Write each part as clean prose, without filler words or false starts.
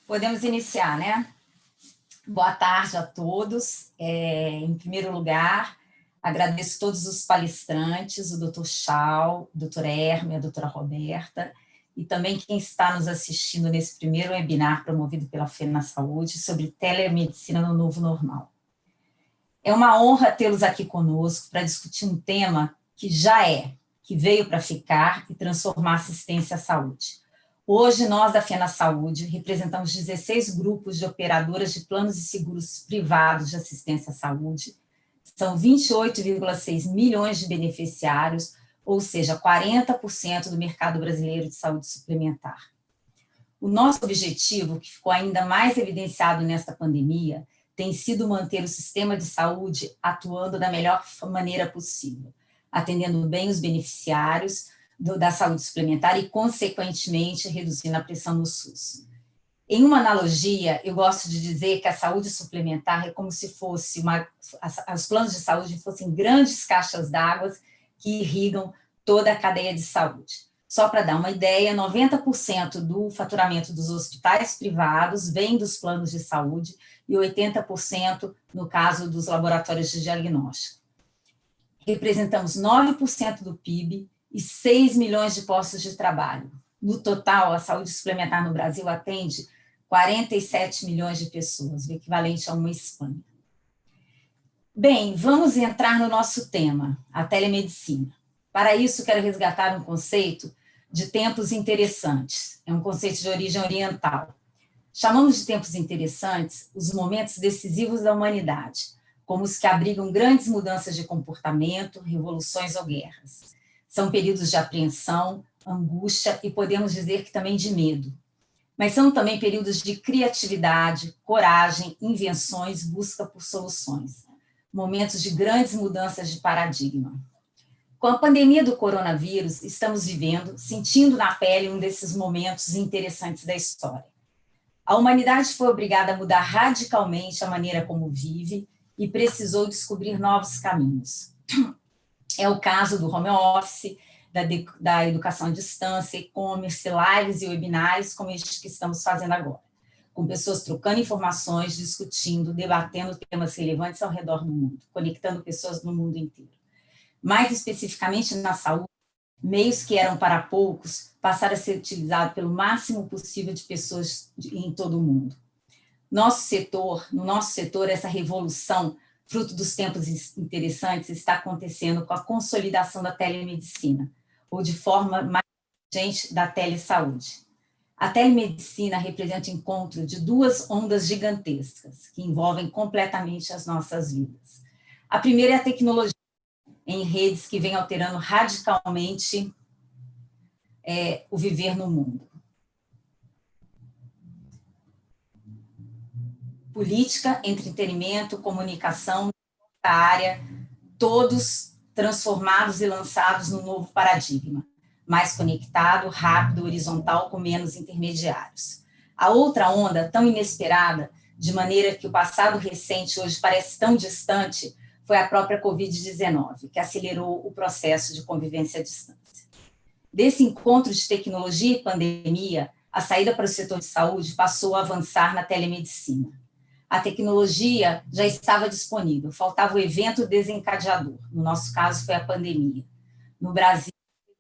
Podemos iniciar, né? Boa tarde a todos. Em primeiro lugar, agradeço todos os palestrantes, o Dr. Chau, o Dr. Herme, a doutora Roberta, e também quem está nos assistindo nesse primeiro webinar promovido pela FENA Saúde sobre telemedicina no novo normal. É uma honra tê-los aqui conosco para discutir um tema que veio para ficar e transformar a assistência à saúde. Hoje, nós da FENA Saúde representamos 16 grupos de operadoras de planos de seguros privados de assistência à saúde. São 28,6 milhões de beneficiários, ou seja, 40% do mercado brasileiro de saúde suplementar. O nosso objetivo, que ficou ainda mais evidenciado nesta pandemia, tem sido manter o sistema de saúde atuando da melhor maneira possível, atendendo bem os beneficiários da saúde suplementar e, consequentemente, reduzindo a pressão no SUS. Em uma analogia, eu gosto de dizer que a saúde suplementar é como se fosse os planos de saúde fossem grandes caixas d'água que irrigam toda a cadeia de saúde. Só para dar uma ideia, 90% do faturamento dos hospitais privados vem dos planos de saúde e 80% no caso dos laboratórios de diagnóstico. Representamos 9% do PIB e 6 milhões de postos de trabalho. No total, a saúde suplementar no Brasil atende 47 milhões de pessoas, o equivalente a uma Espanha. Bem, vamos entrar no nosso tema, a telemedicina. Para isso, quero resgatar um conceito de tempos interessantes. É um conceito de origem oriental. Chamamos de tempos interessantes os momentos decisivos da humanidade, como os que abrigam grandes mudanças de comportamento, revoluções ou guerras. São períodos de apreensão, angústia e podemos dizer que também de medo. Mas são também períodos de criatividade, coragem, invenções, busca por soluções. Momentos de grandes mudanças de paradigma. Com a pandemia do coronavírus, estamos vivendo, sentindo na pele um desses momentos interessantes da história. A humanidade foi obrigada a mudar radicalmente a maneira como vive e precisou descobrir novos caminhos. É o caso do home office, da educação à distância, e-commerce, lives e webinars, como este que estamos fazendo agora, com pessoas trocando informações, discutindo, debatendo temas relevantes ao redor do mundo, conectando pessoas no mundo inteiro. Mais especificamente na saúde, meios que eram para poucos passaram a ser utilizados pelo máximo possível de pessoas em todo o mundo. No nosso setor, essa revolução, fruto dos tempos interessantes, está acontecendo com a consolidação da telemedicina, ou de forma mais urgente da telesaúde. A telemedicina representa o encontro de duas ondas gigantescas, que envolvem completamente as nossas vidas. A primeira é a tecnologia em redes que vem alterando radicalmente o viver no mundo. Política, entretenimento, comunicação, da área, todos transformados e lançados num novo paradigma, mais conectado, rápido, horizontal, com menos intermediários. A outra onda, tão inesperada, de maneira que o passado recente hoje parece tão distante, foi a própria Covid-19, que acelerou o processo de convivência à distância. Desse encontro de tecnologia e pandemia, a saída para o setor de saúde passou a avançar na telemedicina. A tecnologia já estava disponível, faltava o evento desencadeador, no nosso caso foi a pandemia. No Brasil,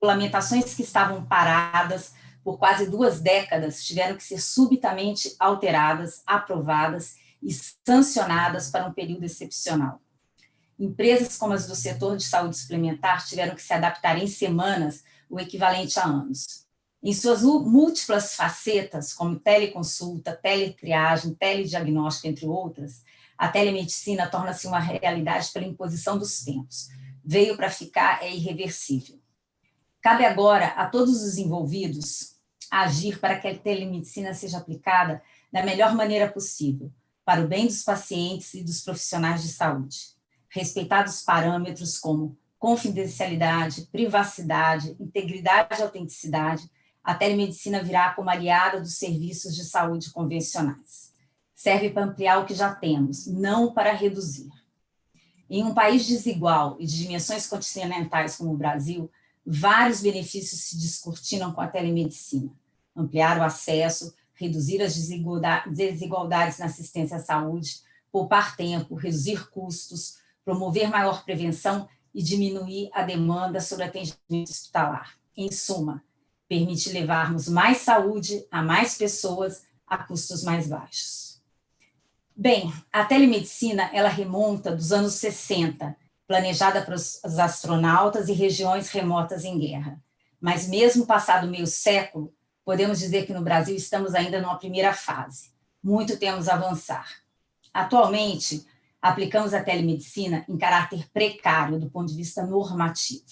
regulamentações que estavam paradas por quase 2 décadas tiveram que ser subitamente alteradas, aprovadas e sancionadas para um período excepcional. Empresas como as do setor de saúde suplementar tiveram que se adaptar em semanas, o equivalente a anos. Em suas múltiplas facetas, como teleconsulta, teletriagem, telediagnóstico, entre outras, a telemedicina torna-se uma realidade pela imposição dos tempos. Veio para ficar, é irreversível. Cabe agora a todos os envolvidos agir para que a telemedicina seja aplicada da melhor maneira possível, para o bem dos pacientes e dos profissionais de saúde. Respeitados parâmetros como confidencialidade, privacidade, integridade e autenticidade, a telemedicina virá como aliada dos serviços de saúde convencionais. Serve para ampliar o que já temos, não para reduzir. Em um país desigual e de dimensões continentais como o Brasil, vários benefícios se descortinam com a telemedicina. Ampliar o acesso, reduzir as desigualdades na assistência à saúde, poupar tempo, reduzir custos, promover maior prevenção e diminuir a demanda sobre atendimento hospitalar. Em suma, permite levarmos mais saúde a mais pessoas a custos mais baixos. Bem, a telemedicina, ela remonta dos anos 60, planejada para os astronautas e regiões remotas em guerra. Mas mesmo passado meio século, podemos dizer que no Brasil estamos ainda numa primeira fase. Muito temos a avançar. Atualmente, aplicamos a telemedicina em caráter precário do ponto de vista normativo,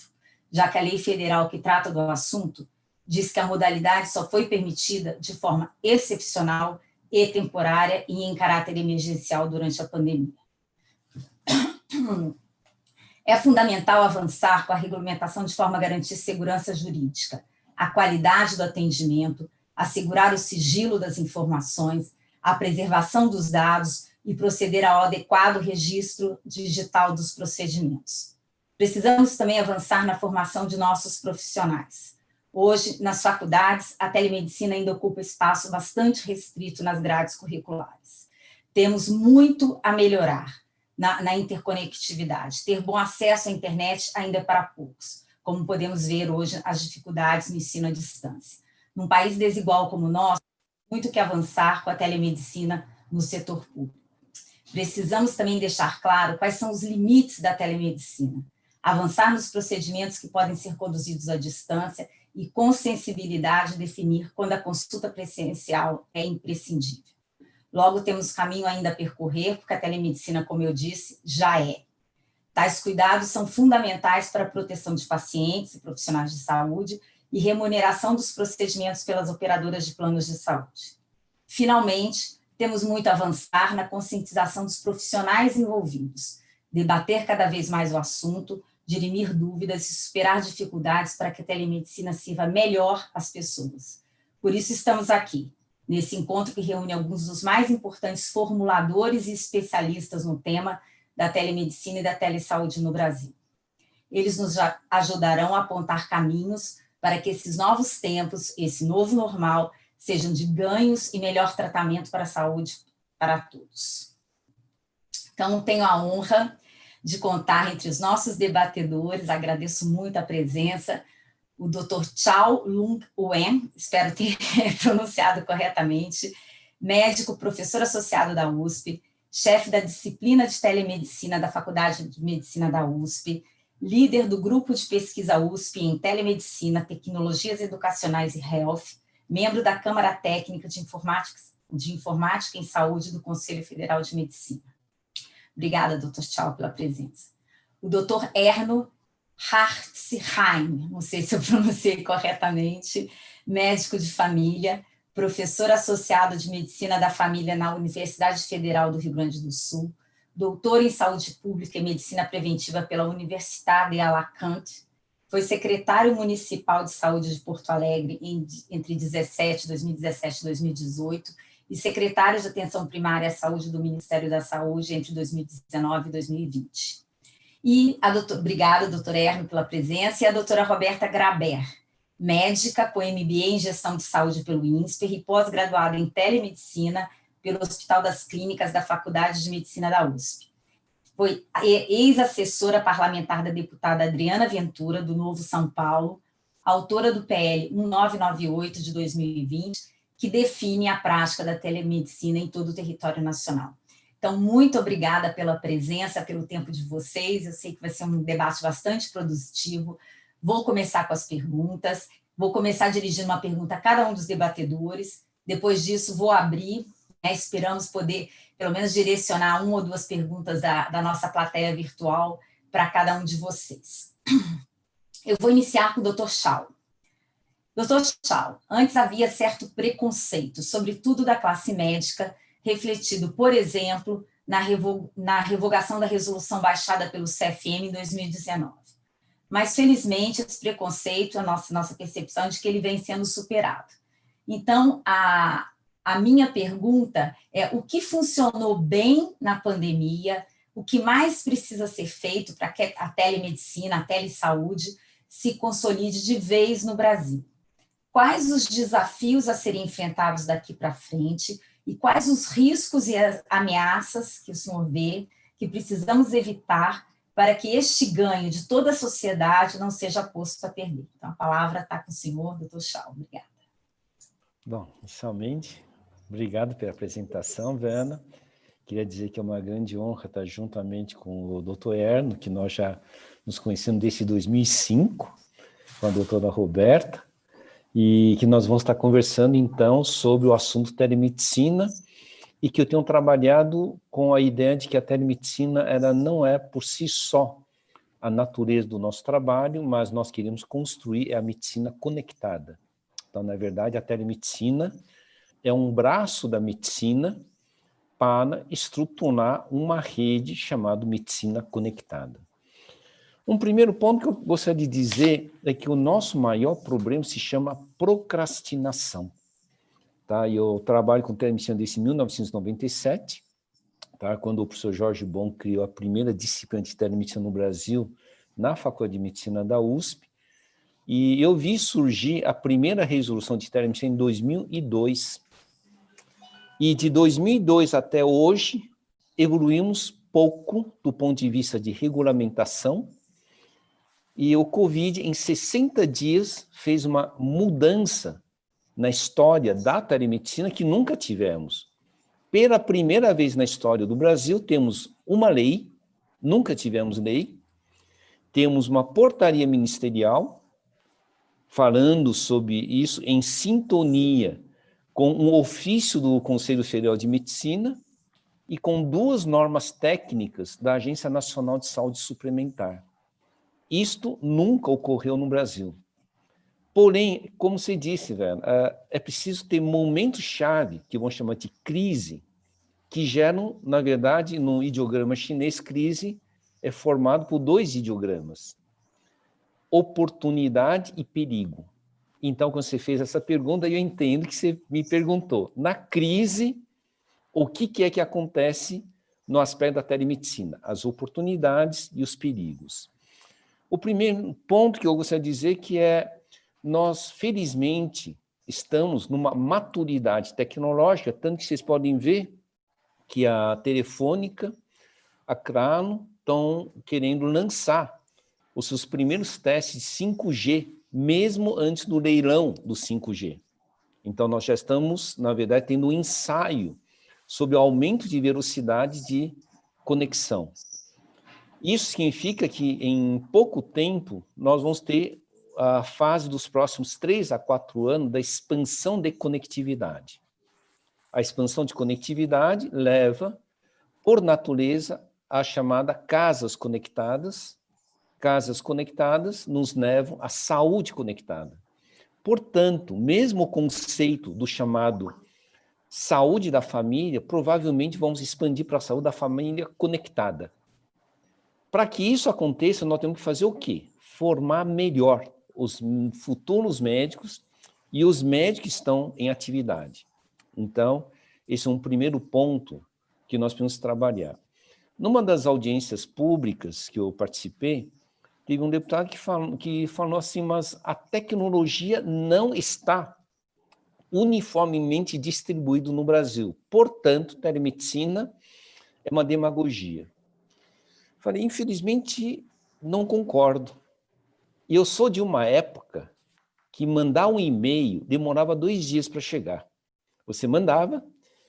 já que a lei federal que trata do assunto diz que a modalidade só foi permitida de forma excepcional e temporária e em caráter emergencial durante a pandemia. É fundamental avançar com a regulamentação de forma a garantir segurança jurídica, a qualidade do atendimento, assegurar o sigilo das informações, a preservação dos dados e proceder ao adequado registro digital dos procedimentos. Precisamos também avançar na formação de nossos profissionais. Hoje, nas faculdades, a telemedicina ainda ocupa espaço bastante restrito nas grades curriculares. Temos muito a melhorar na interconectividade. Ter bom acesso à internet ainda é para poucos, como podemos ver hoje as dificuldades no ensino à distância. Num país desigual como o nosso, muito que avançar com a telemedicina no setor público. Precisamos também deixar claro quais são os limites da telemedicina, avançar nos procedimentos que podem ser conduzidos à distância e, com sensibilidade, definir quando a consulta presencial é imprescindível. Logo, temos caminho ainda a percorrer, porque a telemedicina, como eu disse, já é. Tais cuidados são fundamentais para a proteção de pacientes e profissionais de saúde e remuneração dos procedimentos pelas operadoras de planos de saúde. Finalmente, temos muito a avançar na conscientização dos profissionais envolvidos, debater cada vez mais o assunto, dirimir dúvidas e superar dificuldades para que a telemedicina sirva melhor às pessoas. Por isso estamos aqui, nesse encontro que reúne alguns dos mais importantes formuladores e especialistas no tema da telemedicina e da telesaúde no Brasil. Eles nos ajudarão a apontar caminhos para que esses novos tempos, esse novo normal, sejam de ganhos e melhor tratamento para a saúde para todos. Então, tenho a honra de contar entre os nossos debatedores, agradeço muito a presença, o Dr. Chao Lung Wen, espero ter pronunciado corretamente, médico, professor associado da USP, chefe da disciplina de telemedicina da Faculdade de Medicina da USP, líder do grupo de pesquisa USP em telemedicina, tecnologias educacionais e health, membro da Câmara Técnica de Informática em Saúde do Conselho Federal de Medicina. Obrigada, Dr. Chao, pela presença. O Dr. Erno Hartzheim, não sei se eu pronunciei corretamente, médico de família, professor associado de Medicina da Família na Universidade Federal do Rio Grande do Sul, doutor em Saúde Pública e Medicina Preventiva pela Universidade de Alacante, foi secretário municipal de saúde de Porto Alegre entre 2017 e 2018 e secretário de Atenção Primária à Saúde do Ministério da Saúde entre 2019 e 2020. Obrigada, doutora Erno, pela presença, e a doutora Roberta Graber, médica com MBA em Gestão de Saúde pelo INSPER e pós-graduada em Telemedicina pelo Hospital das Clínicas da Faculdade de Medicina da USP. Foi ex-assessora parlamentar da deputada Adriana Ventura, do Novo São Paulo, autora do PL 1998 de 2020, que define a prática da telemedicina em todo o território nacional. Então, muito obrigada pela presença, pelo tempo de vocês, eu sei que vai ser um debate bastante produtivo. Vou começar com as perguntas, vou começar dirigindo uma pergunta a cada um dos debatedores, depois disso vou abrir, esperamos poder, pelo menos, direcionar uma ou duas perguntas da nossa plateia virtual para cada um de vocês. Eu vou iniciar com o Dr. Chao. Dr. Chao, antes havia certo preconceito, sobretudo da classe médica, refletido, por exemplo, na revogação da resolução baixada pelo CFM em 2019. Mas, felizmente, esse preconceito, a nossa percepção de que ele vem sendo superado. Então, a minha pergunta é o que funcionou bem na pandemia, o que mais precisa ser feito para que a telemedicina, a telesaúde, se consolide de vez no Brasil. quais os desafios a serem enfrentados daqui para frente e quais os riscos e as ameaças que o senhor vê que precisamos evitar para que este ganho de toda a sociedade não seja posto a perder. Então, a palavra está com o senhor, doutor Chau. Obrigada. Bom, inicialmente, obrigado pela apresentação, Vera. Queria dizer que é uma grande honra estar juntamente com o doutor Erno, que nós já nos conhecemos desde 2005, com a doutora Roberta, e que nós vamos estar conversando, então, sobre o assunto telemedicina, e que eu tenho trabalhado com a ideia de que a telemedicina ela não é, por si só, a natureza do nosso trabalho, mas nós queremos construir a medicina conectada. Então, na verdade, a telemedicina é um braço da medicina para estruturar uma rede chamada medicina conectada. Um primeiro ponto que eu gostaria de dizer é que o nosso maior problema se chama procrastinação. Tá? Eu trabalho com telemedicina desde 1997, tá? Quando o professor Jorge Bon criou a primeira disciplina de telemedicina no Brasil, na Faculdade de Medicina da USP, e eu vi surgir a primeira resolução de telemedicina em 2002. E de 2002 até hoje, evoluímos pouco do ponto de vista de regulamentação, e o Covid, em 60 dias, fez uma mudança na história da telemedicina que nunca tivemos. Pela primeira vez na história do Brasil, temos uma lei, nunca tivemos lei, temos uma portaria ministerial falando sobre isso em sintonia com um ofício do Conselho Federal de Medicina e com 2 normas técnicas da Agência Nacional de Saúde Suplementar. Isto nunca ocorreu no Brasil. Porém, como você disse, velho, é preciso ter momentos-chave, que vão chamar de crise, que geram, na verdade, no ideograma chinês, crise é formado por 2 ideogramas: oportunidade e perigo. Então, quando você fez essa pergunta, eu entendo que você me perguntou. Na crise, o que é que acontece no aspecto da telemedicina? As oportunidades e os perigos. O primeiro ponto que eu gostaria de dizer que nós, felizmente, estamos numa maturidade tecnológica, tanto que vocês podem ver que a Telefônica, a Crano, estão querendo lançar os seus primeiros testes de 5G, mesmo antes do leilão do 5G. Então, nós já estamos, na verdade, tendo um ensaio sobre o aumento de velocidade de conexão. Isso significa que, em pouco tempo, nós vamos ter a fase dos próximos 3 a 4 anos da expansão de conectividade. A expansão de conectividade leva, por natureza, à chamada casas conectadas. Casas conectadas nos levam à saúde conectada. Portanto, mesmo o conceito do chamado saúde da família, provavelmente vamos expandir para a saúde da família conectada. Para que isso aconteça, nós temos que fazer o quê? Formar melhor os futuros médicos e os médicos que estão em atividade. Então, esse é um primeiro ponto que nós precisamos trabalhar. Numa das audiências públicas que eu participei, teve um deputado que falou assim, mas a tecnologia não está uniformemente distribuída no Brasil. Portanto, telemedicina é uma demagogia. Falei, infelizmente, não concordo. E eu sou de uma época que mandar um e-mail demorava 2 dias para chegar. Você mandava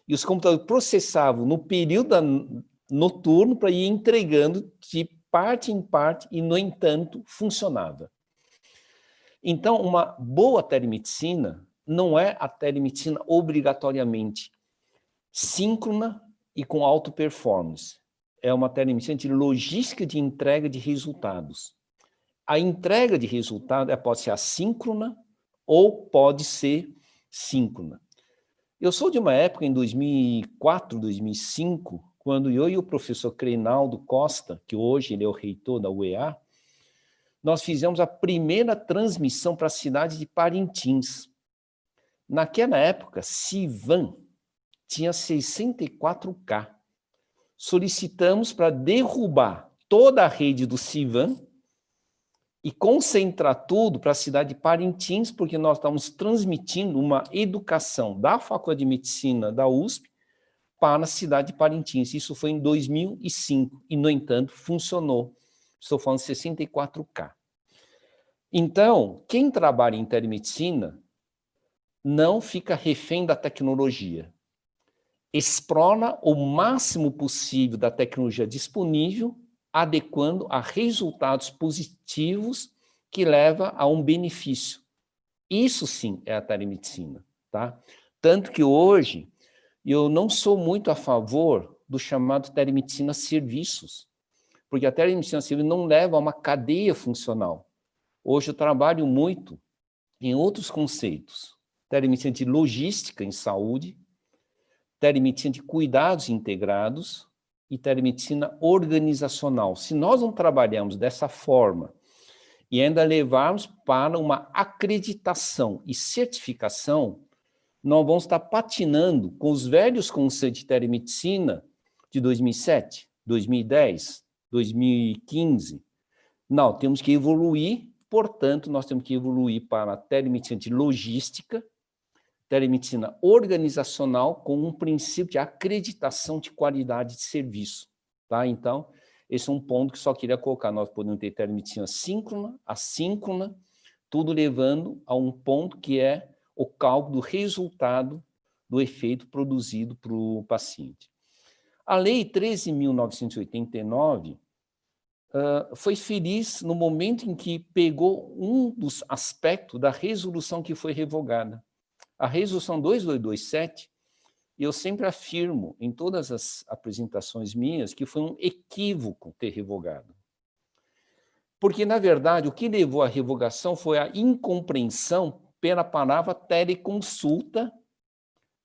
e os computadores processavam no período noturno para ir entregando de parte em parte e, no entanto, funcionava. Então, uma boa telemedicina não é a telemedicina obrigatoriamente síncrona e com alta performance. É uma telemedicina de logística de entrega de resultados. A entrega de resultado pode ser assíncrona ou pode ser síncrona. Eu sou de uma época, em 2004, 2005, quando eu e o professor Creinaldo Costa, que hoje ele é o reitor da UEA, nós fizemos a primeira transmissão para a cidade de Parintins. Naquela época, Civan tinha 64K. Solicitamos para derrubar toda a rede do Civan e concentrar tudo para a cidade de Parintins, porque nós estamos transmitindo uma educação da Faculdade de Medicina da USP para a cidade de Parintins. Isso foi em 2005, e, no entanto, funcionou. Estou falando de 64K. Então, quem trabalha em telemedicina não fica refém da tecnologia. Explora o máximo possível da tecnologia disponível, adequando a resultados positivos que leva a um benefício. Isso sim é a telemedicina, tá? Tanto que hoje eu não sou muito a favor do chamado telemedicina serviços, porque a telemedicina serviços não leva a uma cadeia funcional. Hoje eu trabalho muito em outros conceitos. Telemedicina de logística em saúde, telemedicina de cuidados integrados e telemedicina organizacional. Se nós não trabalharmos dessa forma e ainda levarmos para uma acreditação e certificação, nós vamos estar patinando com os velhos conceitos de telemedicina de 2007, 2010, 2015. Não, temos que evoluir, portanto, nós temos que evoluir para a telemedicina de logística, telemedicina organizacional com um princípio de acreditação de qualidade de serviço. Tá? Então, esse é um ponto que só queria colocar. Nós podemos ter telemedicina síncrona, assíncrona, tudo levando a um ponto que é o cálculo do resultado do efeito produzido para o paciente. A Lei 13.989 foi feliz no momento em que pegou um dos aspectos da resolução que foi revogada. A resolução 2227, eu sempre afirmo em todas as apresentações minhas que foi um equívoco ter revogado. Porque, na verdade, o que levou à revogação foi a incompreensão pela palavra teleconsulta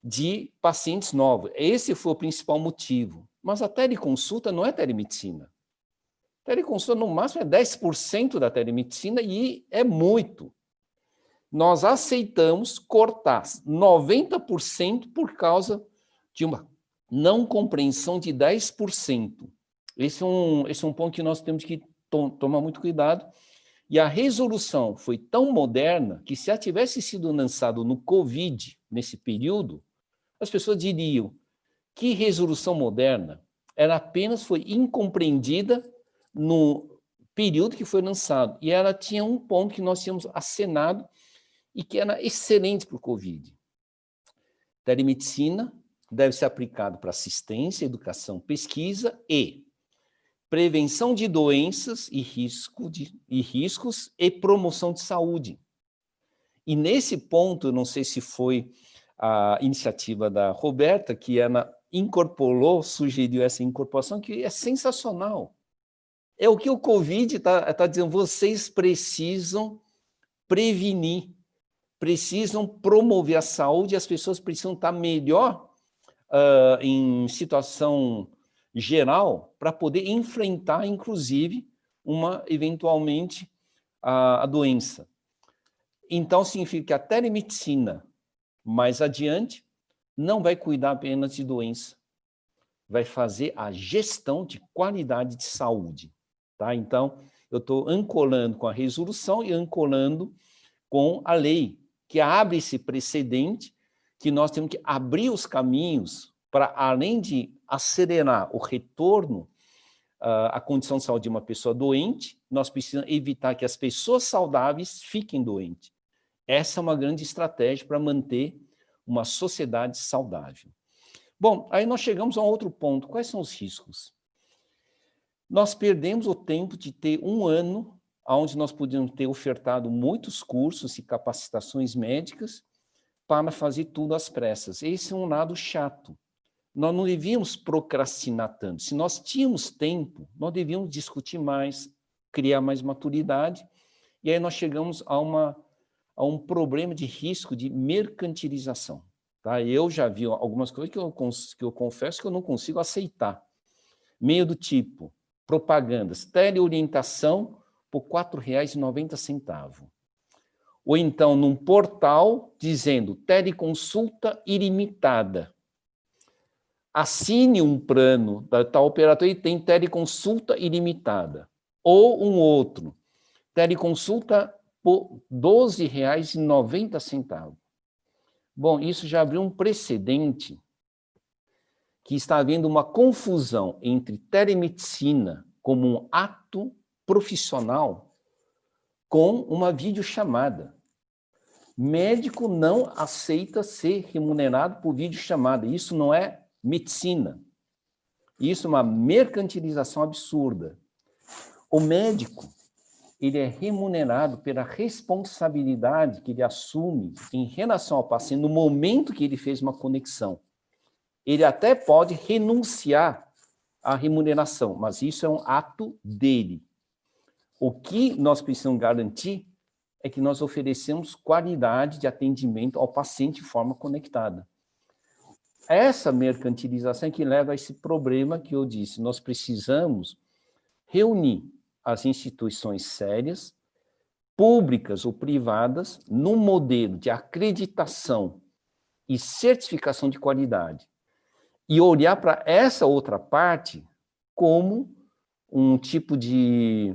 de pacientes novos. Esse foi o principal motivo. Mas a teleconsulta não é telemedicina. Teleconsulta, no máximo, é 10% da telemedicina e é muito. Nós aceitamos cortar 90% por causa de uma não compreensão de 10%. Esse é um ponto que nós temos que tomar muito cuidado. E a resolução foi tão moderna que, se ela tivesse sido lançada no Covid, nesse período, as pessoas diriam que resolução moderna. Ela apenas foi incompreendida no período que foi lançado. E ela tinha um ponto que nós tínhamos acenado e que era excelente para o Covid. Telemedicina deve ser aplicado para assistência, educação, pesquisa e prevenção de doenças e riscos e promoção de saúde. E nesse ponto, eu não sei se foi a iniciativa da Roberta, que ela incorporou, sugeriu essa incorporação, que é sensacional. É o que o Covid está dizendo, vocês precisam prevenir, precisam promover a saúde, as pessoas precisam estar melhor em situação geral para poder enfrentar, inclusive, eventualmente, a doença. Então, significa que a telemedicina, mais adiante, não vai cuidar apenas de doença, vai fazer a gestão de qualidade de saúde. Tá? Então, eu estou ancorando com a resolução e ancorando com a lei, que abre esse precedente, que nós temos que abrir os caminhos para, além de acelerar o retorno à condição de saúde de uma pessoa doente, nós precisamos evitar que as pessoas saudáveis fiquem doentes. Essa é uma grande estratégia para manter uma sociedade saudável. Bom, aí nós chegamos a um outro ponto. Quais são os riscos? Nós perdemos o tempo de ter um ano onde nós podíamos ter ofertado muitos cursos e capacitações médicas para fazer tudo às pressas. Esse é um lado chato. Nós não devíamos procrastinar tanto. Se nós tínhamos tempo, nós devíamos discutir mais, criar mais maturidade, e aí nós chegamos a um problema de risco de mercantilização. Tá? Eu já vi algumas coisas que eu confesso que eu não consigo aceitar. Meio do tipo, propagandas, teleorientação por R$ 4,90. Ou então, num portal, dizendo teleconsulta ilimitada. Assine um plano da tal operadora e tem teleconsulta ilimitada. Ou um outro, teleconsulta por R$ 12,90. Bom, isso já abriu um precedente que está havendo uma confusão entre telemedicina como um ato profissional com uma videochamada. Médico não aceita ser remunerado por videochamada. Isso não é medicina. Isso é uma mercantilização absurda. O médico, ele é remunerado pela responsabilidade que ele assume em relação ao paciente no momento que ele fez uma conexão. Ele até pode renunciar à remuneração, mas isso é um ato dele. O que nós precisamos garantir é que nós oferecemos qualidade de atendimento ao paciente de forma conectada. Essa mercantilização é que leva a esse problema que eu disse. Nós precisamos reunir as instituições sérias, públicas ou privadas, num modelo de acreditação e certificação de qualidade. E olhar para essa outra parte como um tipo de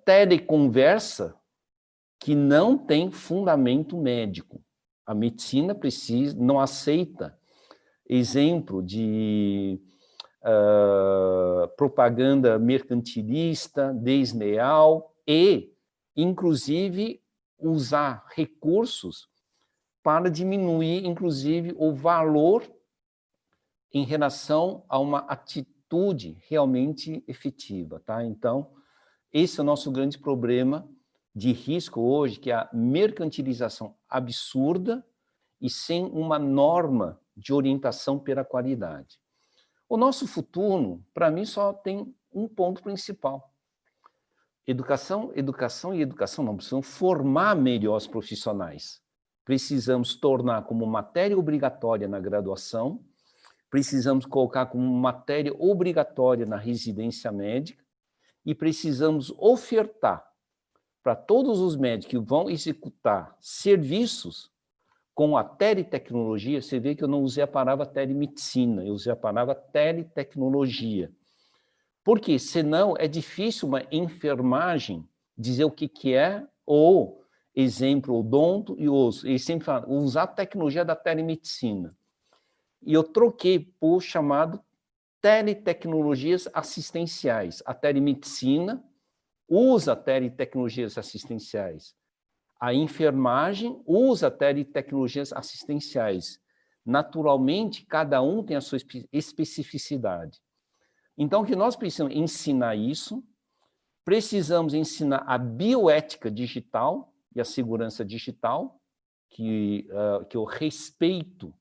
teleconversa que não tem fundamento médico. A medicina não aceita exemplo de propaganda mercantilista, desleal e, inclusive, usar recursos para diminuir, inclusive, o valor em relação a uma atitude realmente efetiva, tá? Então, esse é o nosso grande problema de risco hoje, que é a mercantilização absurda e sem uma norma de orientação pela qualidade. O nosso futuro, para mim, só tem um ponto principal. Educação, educação e educação. Não precisamos formar melhores profissionais. Precisamos tornar como matéria obrigatória na graduação, precisamos colocar como matéria obrigatória na residência médica e precisamos ofertar para todos os médicos que vão executar serviços com a teletecnologia. Você vê que eu não usei a palavra telemedicina, eu usei a palavra teletecnologia. Porque, senão, é difícil uma enfermagem dizer o que é, ou, exemplo, odonto e osso. Eles sempre falam, usar a tecnologia da telemedicina. E eu troquei por chamado teletecnologias assistenciais. A telemedicina usa teletecnologias assistenciais. A enfermagem usa teletecnologias assistenciais. Naturalmente, cada um tem a sua especificidade. Então, o que nós precisamos ensinar isso, precisamos ensinar a bioética digital e a segurança digital, que eu respeito,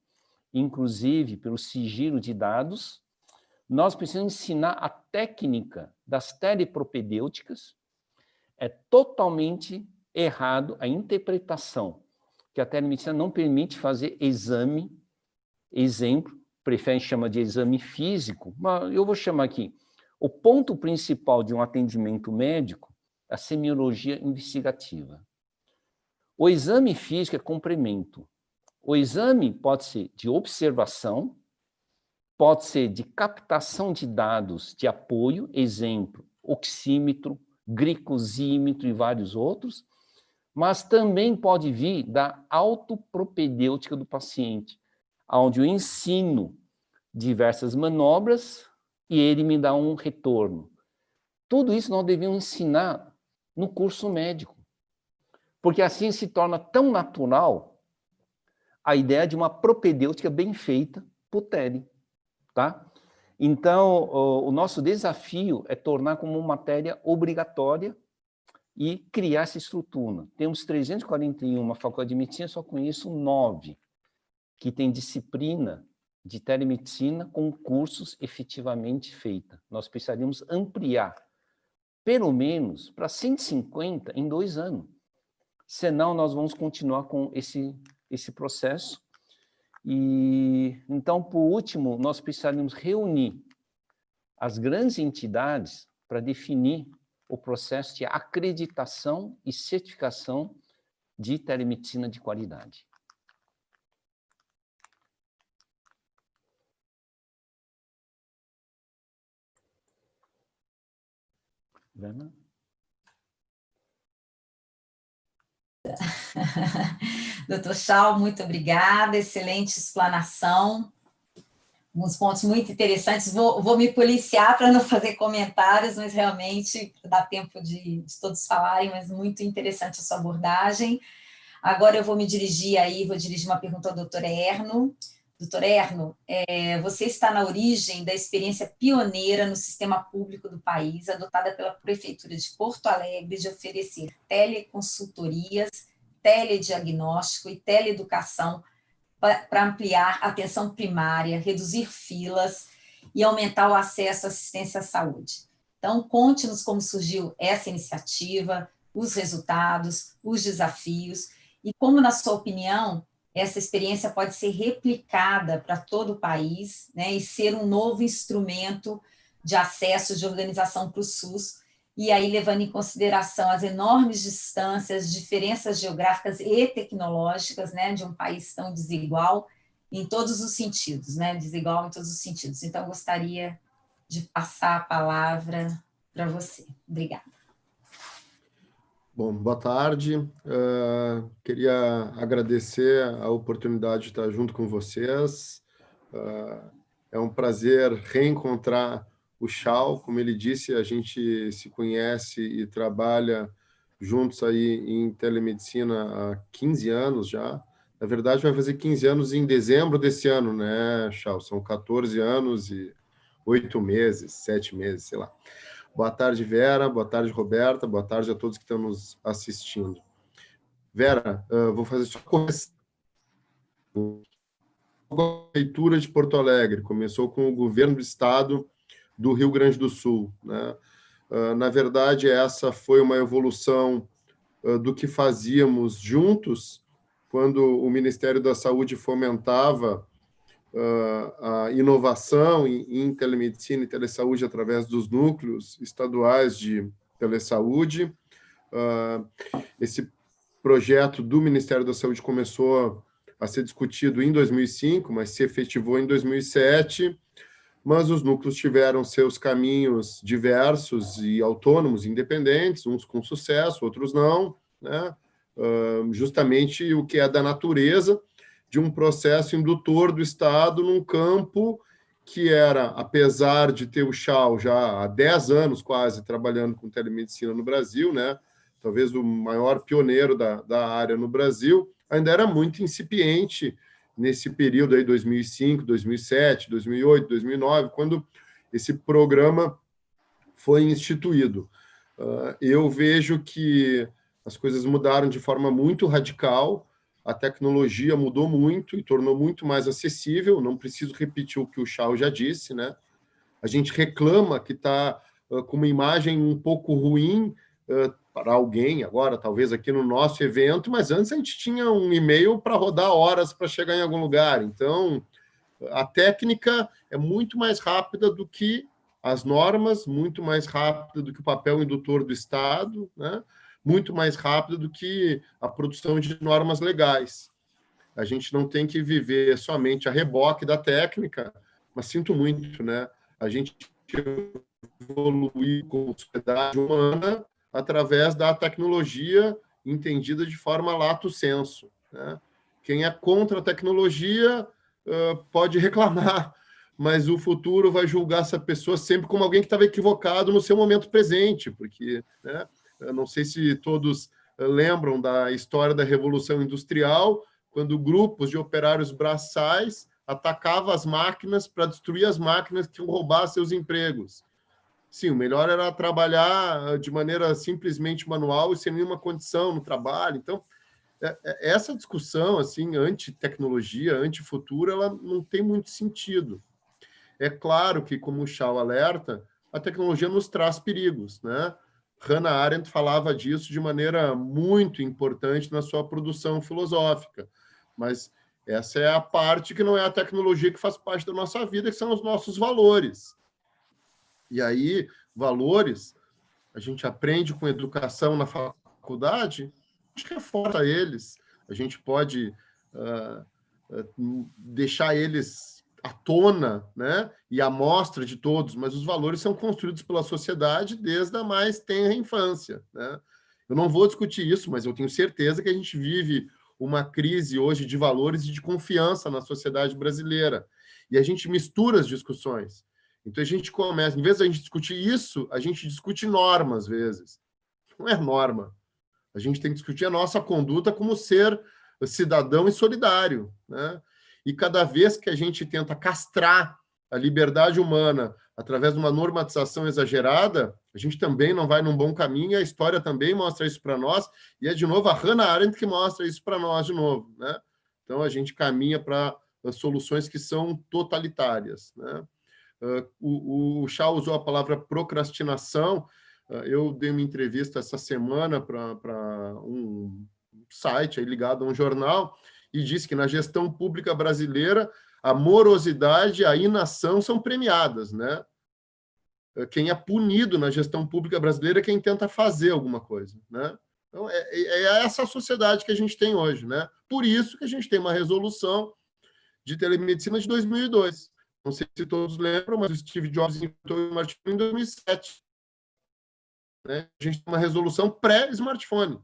inclusive, pelo sigilo de dados. Nós precisamos ensinar a técnica das telepropedêuticas. É totalmente errado a interpretação que a telemedicina não permite fazer exame, exemplo, preferem chamar de exame físico, mas eu vou chamar aqui. O ponto principal de um atendimento médico é a semiologia investigativa. O exame físico é complemento. O exame pode ser de observação, pode ser de captação de dados de apoio, exemplo, oxímetro, glicosímetro e vários outros, mas também pode vir da autopropedêutica do paciente, onde eu ensino diversas manobras e ele me dá um retorno. Tudo isso nós devemos ensinar no curso médico, porque assim se torna tão natural a ideia de uma propedêutica bem feita por tele, tá? Então, o nosso desafio é tornar como matéria obrigatória e criar essa estrutura. Temos 341 faculdades de medicina, só conheço 9 que têm disciplina de telemedicina com cursos efetivamente feita. Nós precisaríamos ampliar, pelo menos, para 150 em 2 anos. Senão, nós vamos continuar com esse processo. E, então, por último, nós precisaríamos reunir as grandes entidades para definir o processo de acreditação e certificação de telemedicina de qualidade. Vena? Doutor Chau, muito obrigada, excelente explanação, alguns pontos muito interessantes. Vou me policiar para não fazer comentários, mas realmente dá tempo de todos falarem, mas muito interessante a sua abordagem. Agora eu vou me dirigir aí, vou dirigir uma pergunta ao doutor Erno. Doutor Erno, você está na origem da experiência pioneira no sistema público do país, adotada pela Prefeitura de Porto Alegre, de oferecer teleconsultorias, telediagnóstico e teleeducação para ampliar a atenção primária, reduzir filas e aumentar o acesso à assistência à saúde. Então, conte-nos como surgiu essa iniciativa, os resultados, os desafios e como, na sua opinião, essa experiência pode ser replicada para todo o país, né, e ser um novo instrumento de acesso, de organização para o SUS, e aí levando em consideração as enormes distâncias, diferenças geográficas e tecnológicas, né, de um país tão desigual em todos os sentidos, né, desigual em todos os sentidos. Então, eu gostaria de passar a palavra para você. Obrigada. Bom, boa tarde. Queria agradecer a oportunidade de estar junto com vocês. É um prazer reencontrar o Chau. Como ele disse, a gente se conhece e trabalha juntos aí em telemedicina há 15 anos já. Na verdade, vai fazer 15 anos em dezembro desse ano, né, Chau? São 14 anos e 8 meses, 7 meses, sei lá. Boa tarde, Vera. Boa tarde, Roberta. Boa tarde a todos que estão nos assistindo. Vera, vou fazer só a leitura de Porto Alegre. Começou com o governo do estado do Rio Grande do Sul, né? Na verdade, essa foi uma evolução do que fazíamos juntos quando o Ministério da Saúde fomentava a inovação em telemedicina e telesaúde através dos núcleos estaduais de telesaúde. Esse projeto do Ministério da Saúde começou a ser discutido em 2005, mas se efetivou em 2007, mas os núcleos tiveram seus caminhos diversos e autônomos, independentes, uns com sucesso, outros não, né? Justamente o que é da natureza de um processo indutor do Estado num campo que era, apesar de ter o Chau já há 10 anos quase trabalhando com telemedicina no Brasil, né? Talvez o maior pioneiro da área no Brasil, ainda era muito incipiente nesse período aí, 2005, 2007, 2008, 2009, quando esse programa foi instituído. Eu vejo que as coisas mudaram de forma muito radical, a tecnologia mudou muito e tornou muito mais acessível, não preciso repetir o que o Chau já disse, né? A gente reclama que está com uma imagem um pouco ruim para alguém, agora, talvez aqui no nosso evento, mas antes a gente tinha um e-mail para rodar horas para chegar em algum lugar. Então, a técnica é muito mais rápida do que as normas, muito mais rápida do que o papel indutor do Estado, né? Muito mais rápida do que a produção de normas legais. A gente não tem que viver somente a reboque da técnica, mas sinto muito, né? A gente evoluiu com a sociedade humana através da tecnologia entendida de forma lato sensu, né? Quem é contra a tecnologia pode reclamar, mas o futuro vai julgar essa pessoa sempre como alguém que estava equivocado no seu momento presente, porque, né, eu não sei se todos lembram da história da Revolução Industrial, quando grupos de operários braçais atacavam as máquinas para destruir as máquinas que iam roubar seus empregos. Sim, o melhor era trabalhar de maneira simplesmente manual e sem nenhuma condição no trabalho. Então, essa discussão assim, anti-tecnologia, anti-futuro, ela não tem muito sentido. É claro que, como o Chau alerta, a tecnologia nos traz perigos, né? Hannah Arendt falava disso de maneira muito importante na sua produção filosófica, mas essa é a parte que não é a tecnologia que faz parte da nossa vida, que são os nossos valores. E aí, valores, a gente aprende com educação na faculdade, a gente reforça eles, a gente pode deixar eles à tona, né? E à mostra de todos, mas os valores são construídos pela sociedade desde a mais tenra infância, né? Eu não vou discutir isso, mas eu tenho certeza que a gente vive uma crise hoje de valores e de confiança na sociedade brasileira. E a gente mistura as discussões. Então, a gente começa, em vez de a gente discutir isso, a gente discute norma, às vezes. Não é norma. A gente tem que discutir a nossa conduta como ser cidadão e solidário, né? E cada vez que a gente tenta castrar a liberdade humana através de uma normatização exagerada, a gente também não vai num bom caminho, e a história também mostra isso para nós, e é, de novo, a Hannah Arendt que mostra isso para nós, de novo, né? Então, a gente caminha para soluções que são totalitárias, né? O Shaw usou a palavra procrastinação. Eu dei uma entrevista essa semana para um site aí ligado a um jornal e disse que na gestão pública brasileira a morosidade e a inação são premiadas, né? Quem é punido na gestão pública brasileira é quem tenta fazer alguma coisa, né? Então, é essa a sociedade que a gente tem hoje, né? Por isso que a gente tem uma resolução de telemedicina de 2002. Não sei se todos lembram, mas o Steve Jobs inventou o smartphone em 2007. Né? A gente tem uma resolução pré-smartphone.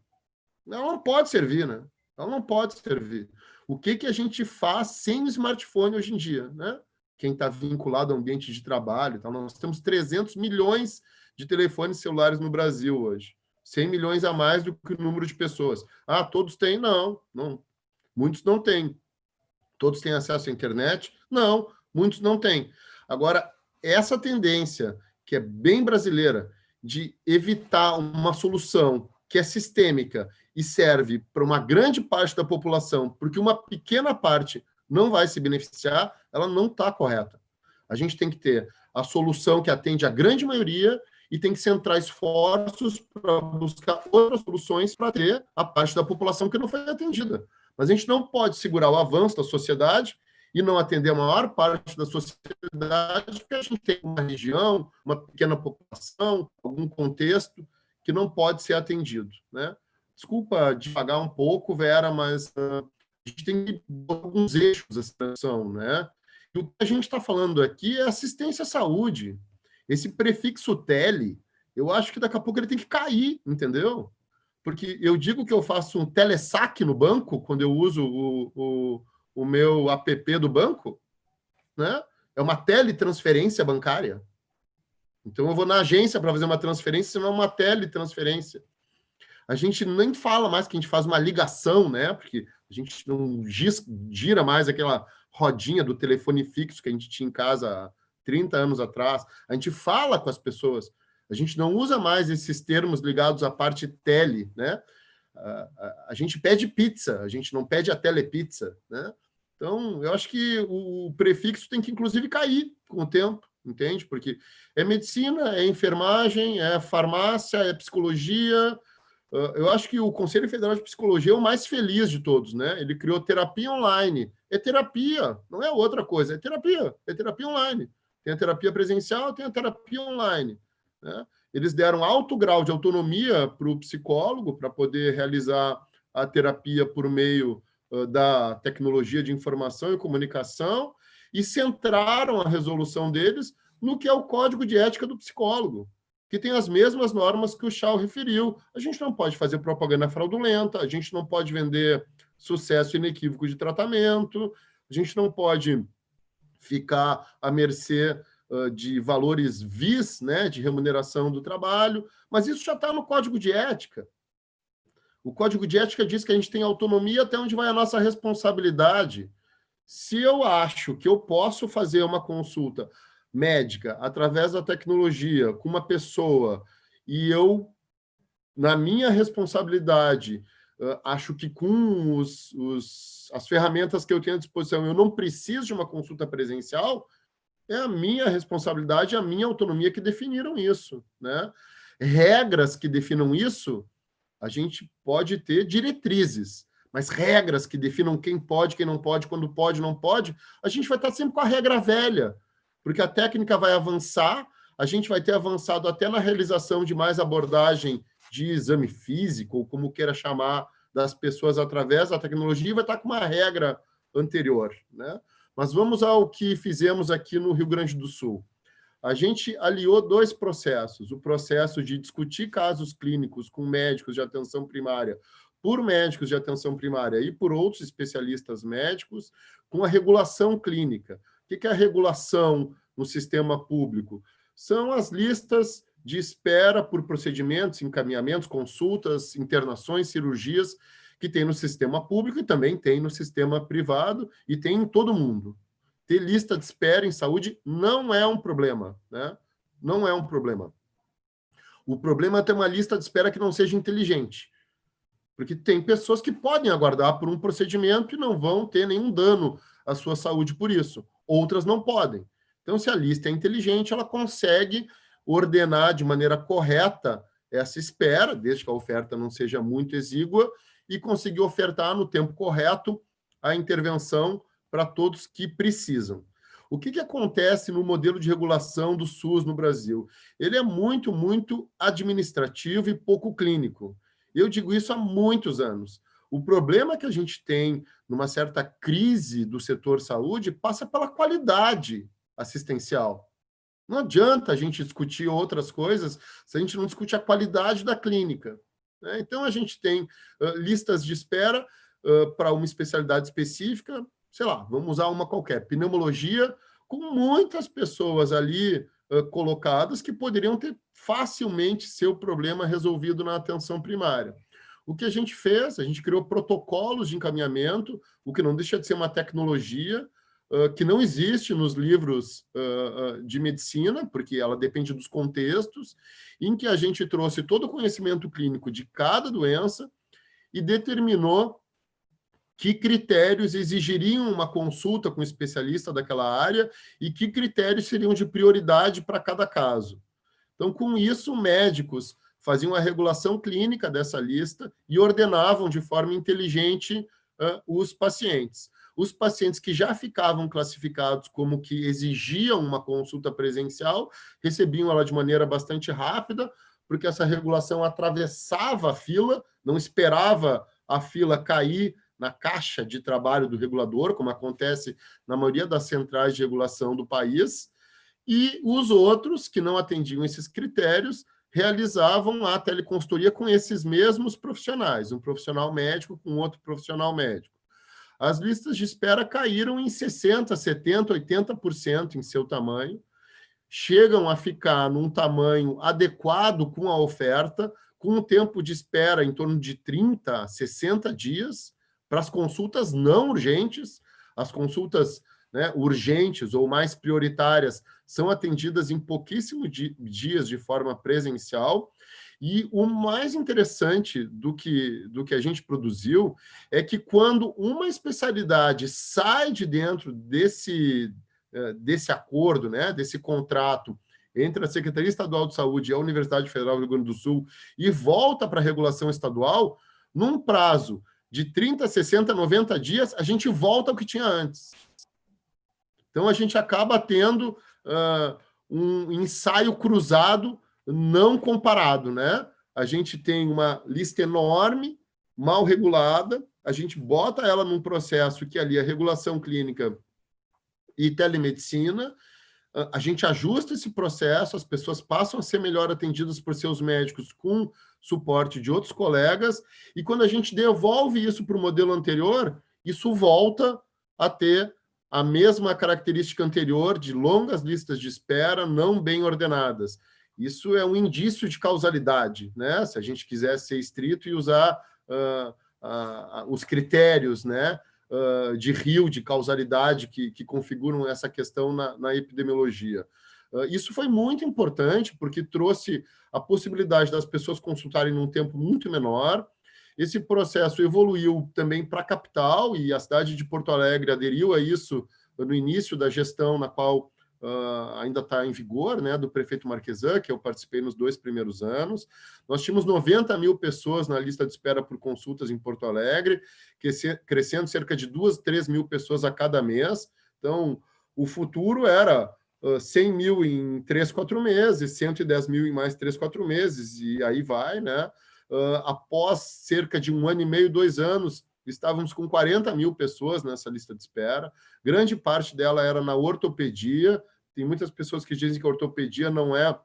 Ela não pode servir, né? Ela não pode servir. O que a gente faz sem o smartphone hoje em dia, né? Quem está vinculado ao ambiente de trabalho, então nós temos 300 milhões de telefones celulares no Brasil hoje. 100 milhões a mais do que o número de pessoas. Ah, todos têm? Não. Muitos não têm. Todos têm acesso à internet? Não, muitos não têm. Agora, essa tendência, que é bem brasileira, de evitar uma solução que é sistêmica e serve para uma grande parte da população, porque uma pequena parte não vai se beneficiar, ela não está correta. A gente tem que ter a solução que atende a grande maioria e tem que centrar esforços para buscar outras soluções para ter a parte da população que não foi atendida. Mas a gente não pode segurar o avanço da sociedade e não atender a maior parte da sociedade, porque a gente tem uma região, uma pequena população, algum contexto que não pode ser atendido, né? Desculpa devagar um pouco, Vera, mas a gente tem que dar alguns eixos dessa discussão, né? E o que a gente está falando aqui é assistência à saúde. Esse prefixo tele, eu acho que daqui a pouco ele tem que cair, entendeu? Porque eu digo que eu faço um telesaque no banco, quando eu uso o meu app do banco, né? É uma teletransferência bancária. Então, eu vou na agência para fazer uma transferência, senão é uma teletransferência. A gente nem fala mais que a gente faz uma ligação, né? Porque a gente não gira mais aquela rodinha do telefone fixo que a gente tinha em casa há 30 anos atrás. A gente fala com as pessoas. A gente não usa mais esses termos ligados à parte tele, né? A gente pede pizza, a gente não pede a telepizza, né? Então, eu acho que o prefixo tem que, inclusive, cair com o tempo, entende? Porque é medicina, é enfermagem, é farmácia, é psicologia. Eu acho que o Conselho Federal de Psicologia é o mais feliz de todos, né? Ele criou terapia online. É terapia, não é outra coisa, é terapia online. Tem a terapia presencial, tem a terapia online, né? Eles deram alto grau de autonomia para o psicólogo para poder realizar a terapia por meio da tecnologia de informação e comunicação e centraram a resolução deles no que é o código de ética do psicólogo, que tem as mesmas normas que o Shaw referiu. A gente não pode fazer propaganda fraudulenta, a gente não pode vender sucesso inequívoco de tratamento, a gente não pode ficar à mercê de valores vis, né, de remuneração do trabalho, mas isso já está no código de ética. O código de ética diz que a gente tem autonomia até onde vai a nossa responsabilidade. Se eu acho que eu posso fazer uma consulta médica através da tecnologia com uma pessoa e eu, na minha responsabilidade, acho que com as ferramentas que eu tenho à disposição eu não preciso de uma consulta presencial, é a minha responsabilidade, a minha autonomia que definiram isso, né? Regras que definam isso, a gente pode ter diretrizes, mas regras que definam quem pode, quem não pode, quando pode, não pode, a gente vai estar sempre com a regra velha, porque a técnica vai avançar, a gente vai ter avançado até na realização de mais abordagem de exame físico, ou como queira chamar, das pessoas através da tecnologia, e vai estar com uma regra anterior, né? Mas vamos ao que fizemos aqui no Rio Grande do Sul. A gente aliou dois processos, o processo de discutir casos clínicos com médicos de atenção primária, por médicos de atenção primária e por outros especialistas médicos, com a regulação clínica. O que é a regulação no sistema público? São as listas de espera por procedimentos, encaminhamentos, consultas, internações, cirurgias, que tem no sistema público e também tem no sistema privado e tem em todo mundo. Ter lista de espera em saúde não é um problema, né? Não é um problema. O problema é ter uma lista de espera que não seja inteligente, porque tem pessoas que podem aguardar por um procedimento e não vão ter nenhum dano à sua saúde por isso. Outras não podem. Então, se a lista é inteligente, ela consegue ordenar de maneira correta essa espera, desde que a oferta não seja muito exígua, e conseguir ofertar no tempo correto a intervenção para todos que precisam. O que acontece no modelo de regulação do SUS no Brasil? Ele é muito, muito administrativo e pouco clínico. Eu digo isso há muitos anos. O problema que a gente tem numa certa crise do setor saúde passa pela qualidade assistencial. Não adianta a gente discutir outras coisas se a gente não discute a qualidade da clínica, né? Então, a gente tem listas de espera para uma especialidade específica, sei lá, vamos usar uma qualquer, pneumologia, com muitas pessoas ali colocadas que poderiam ter facilmente seu problema resolvido na atenção primária. O que a gente fez? A gente criou protocolos de encaminhamento, o que não deixa de ser uma tecnologia que não existe nos livros de medicina, porque ela depende dos contextos, em que a gente trouxe todo o conhecimento clínico de cada doença e determinou que critérios exigiriam uma consulta com o especialista daquela área e que critérios seriam de prioridade para cada caso. Então, com isso, médicos faziam a regulação clínica dessa lista e ordenavam de forma inteligente os pacientes. Os pacientes que já ficavam classificados como que exigiam uma consulta presencial, recebiam ela de maneira bastante rápida, porque essa regulação atravessava a fila, não esperava a fila cair na caixa de trabalho do regulador, como acontece na maioria das centrais de regulação do país, e os outros, que não atendiam esses critérios, realizavam a teleconsultoria com esses mesmos profissionais, um profissional médico com outro profissional médico. As listas de espera caíram em 60%, 70%, 80% em seu tamanho, chegam a ficar num tamanho adequado com a oferta, com um tempo de espera em torno de 30, 60 dias, para as consultas não urgentes. As consultas, né, urgentes ou mais prioritárias são atendidas em pouquíssimos dias de forma presencial. E o mais interessante do que a gente produziu é que quando uma especialidade sai de dentro desse acordo, né, desse contrato entre a Secretaria Estadual de Saúde e a Universidade Federal do Rio Grande do Sul e volta para a regulação estadual, num prazo de 30, 60, 90 dias, a gente volta ao que tinha antes. Então, a gente acaba tendo um ensaio cruzado não comparado, né? A gente tem uma lista enorme, mal regulada, a gente bota ela num processo que ali é regulação clínica e telemedicina, a gente ajusta esse processo, as pessoas passam a ser melhor atendidas por seus médicos com suporte de outros colegas, e quando a gente devolve isso para o modelo anterior, isso volta a ter a mesma característica anterior de longas listas de espera não bem ordenadas. Isso é um indício de causalidade, né? Se a gente quiser ser estrito e usar os critérios, né, de Rio, de causalidade que configuram essa questão na epidemiologia. Isso foi muito importante, porque trouxe a possibilidade das pessoas consultarem num tempo muito menor. Esse processo evoluiu também para a capital, e a cidade de Porto Alegre aderiu a isso no início da gestão, na qual ainda está em vigor, né, do prefeito Marquesan, que eu participei nos 2 primeiros anos. Nós tínhamos 90 mil pessoas na lista de espera por consultas em Porto Alegre, crescendo cerca de 2, 3 mil pessoas a cada mês. Então, o futuro era 100 mil em 3, 4 meses, 110 mil em mais 3, 4 meses, e aí vai, né? Após cerca de 1 ano e meio, 2 anos, estávamos com 40 mil pessoas nessa lista de espera. Grande parte dela era na ortopedia, tem muitas pessoas que dizem que a ortopedia não é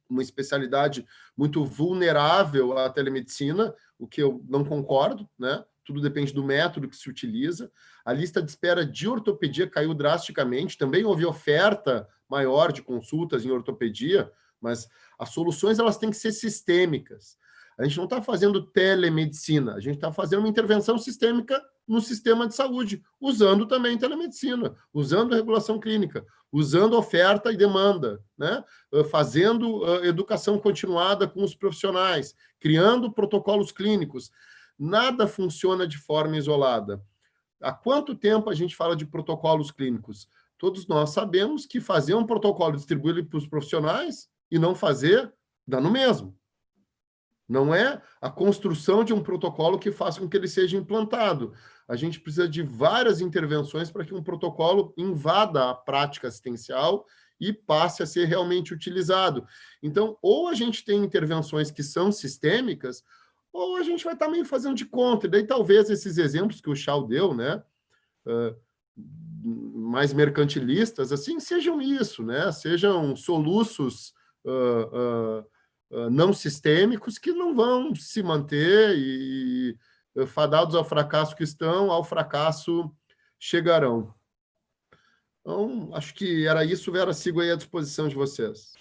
uma especialidade muito vulnerável à telemedicina, o que eu não concordo, né? Tudo depende do método que se utiliza. A lista de espera de ortopedia caiu drasticamente, também houve oferta maior de consultas em ortopedia, mas as soluções elas têm que ser sistêmicas. A gente não está fazendo telemedicina, a gente está fazendo uma intervenção sistêmica no sistema de saúde, usando também telemedicina, usando regulação clínica, usando oferta e demanda, né? Fazendo educação continuada com os profissionais, criando protocolos clínicos. Nada funciona de forma isolada. Há quanto tempo a gente fala de protocolos clínicos? Todos nós sabemos que fazer um protocolo e distribuir ele para os profissionais e não fazer, dá no mesmo. Não é a construção de um protocolo que faça com que ele seja implantado. A gente precisa de várias intervenções para que um protocolo invada a prática assistencial e passe a ser realmente utilizado. Então, ou a gente tem intervenções que são sistêmicas, ou a gente vai estar meio fazendo de conta. E daí talvez esses exemplos que o Chau deu, né, mais mercantilistas, assim, sejam isso, né, sejam soluços não sistêmicos que não vão se manter e, fadados ao fracasso que estão, ao fracasso chegarão. Então, acho que era isso, Vera, sigo aí à disposição de vocês.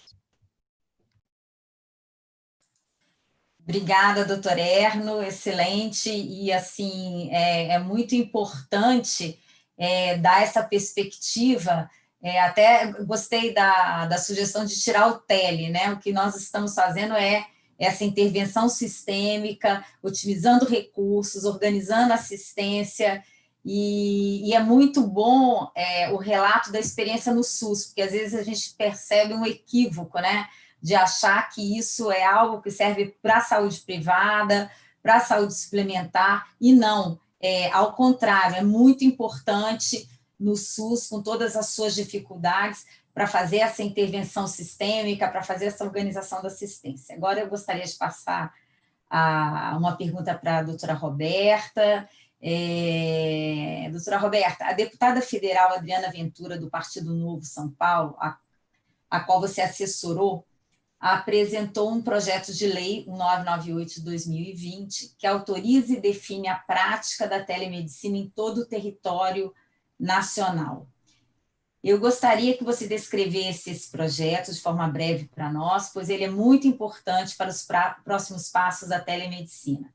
Obrigada, doutor Erno, excelente, e assim, é muito importante dar essa perspectiva, até gostei da sugestão de tirar o tele, né? O que nós estamos fazendo é essa intervenção sistêmica, otimizando recursos, organizando assistência, e é muito bom o relato da experiência no SUS, porque às vezes a gente percebe um equívoco, né? De achar que isso é algo que serve para a saúde privada, para a saúde suplementar, e não, ao contrário, é muito importante no SUS, com todas as suas dificuldades, para fazer essa intervenção sistêmica, para fazer essa organização da assistência. Agora eu gostaria de passar uma pergunta para a doutora Roberta. Doutora Roberta, a deputada federal Adriana Ventura, do Partido Novo São Paulo, a qual você assessorou, apresentou um projeto de lei 998 de 2020 que autoriza e define a prática da telemedicina em todo o território nacional. Eu gostaria que você descrevesse esse projeto de forma breve para nós, pois ele é muito importante para os próximos passos da telemedicina.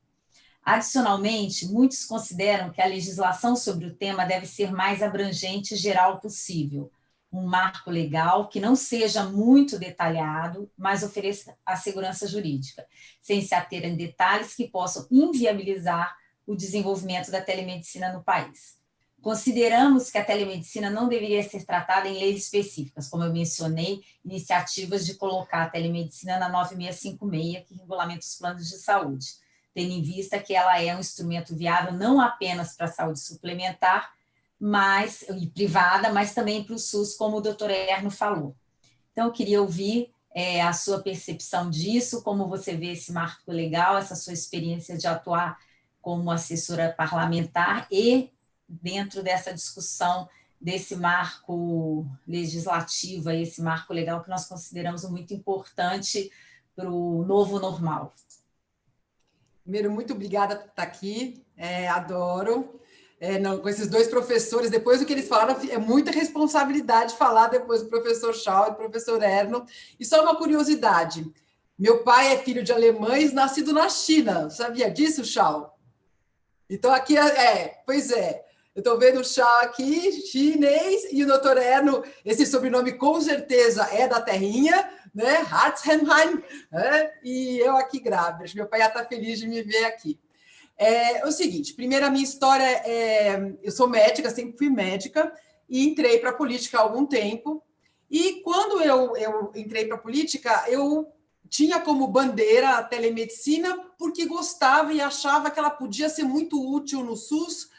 Adicionalmente, muitos consideram que a legislação sobre o tema deve ser mais abrangente e geral possível, um marco legal que não seja muito detalhado, mas ofereça a segurança jurídica, sem se ater em detalhes que possam inviabilizar o desenvolvimento da telemedicina no país. Consideramos que a telemedicina não deveria ser tratada em leis específicas, como eu mencionei, iniciativas de colocar a telemedicina na 9656, que regulamenta os planos de saúde, tendo em vista que ela é um instrumento viável não apenas para a saúde suplementar, e privada, mas também para o SUS, como o doutor Erno falou. Então, eu queria ouvir a sua percepção disso, como você vê esse marco legal, essa sua experiência de atuar como assessora parlamentar e dentro dessa discussão desse marco legislativo, esse marco legal que nós consideramos muito importante para o novo normal. Primeiro, muito obrigada por estar aqui, adoro. Com esses dois professores, depois do que eles falaram, é muita responsabilidade falar depois do professor Chau e do professor Erno. E só uma curiosidade, meu pai é filho de alemães, nascido na China, sabia disso, Chau? Então, aqui, pois é, eu estou vendo o Chau aqui, chinês, e o doutor Erno, esse sobrenome com certeza é da terrinha, né? Hartzenheim, e eu aqui grávida, meu pai já está feliz de me ver aqui. É o seguinte, primeiro a minha história eu sou médica, sempre fui médica, e entrei para a política há algum tempo, e quando eu entrei para a política, eu tinha como bandeira a telemedicina, porque gostava e achava que ela podia ser muito útil no SUS,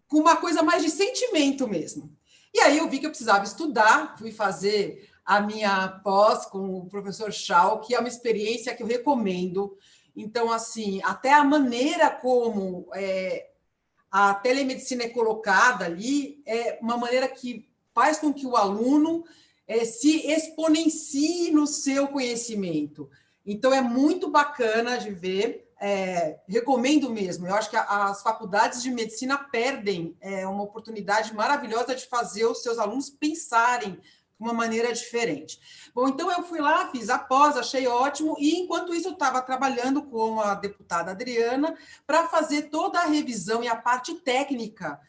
com uma coisa mais de sentimento mesmo. E aí eu vi que eu precisava estudar, fui fazer a minha pós com o professor Chau, que é uma experiência que eu recomendo. Então, assim, até a maneira como a telemedicina é colocada ali é uma maneira que faz com que o aluno se exponencie no seu conhecimento. Então, é muito bacana de ver, recomendo mesmo. Eu acho que as faculdades de medicina perdem uma oportunidade maravilhosa de fazer os seus alunos pensarem de uma maneira diferente. Bom, então eu fui lá, fiz a pós, achei ótimo, e enquanto isso eu estava trabalhando com a deputada Adriana para fazer toda a revisão e a parte técnica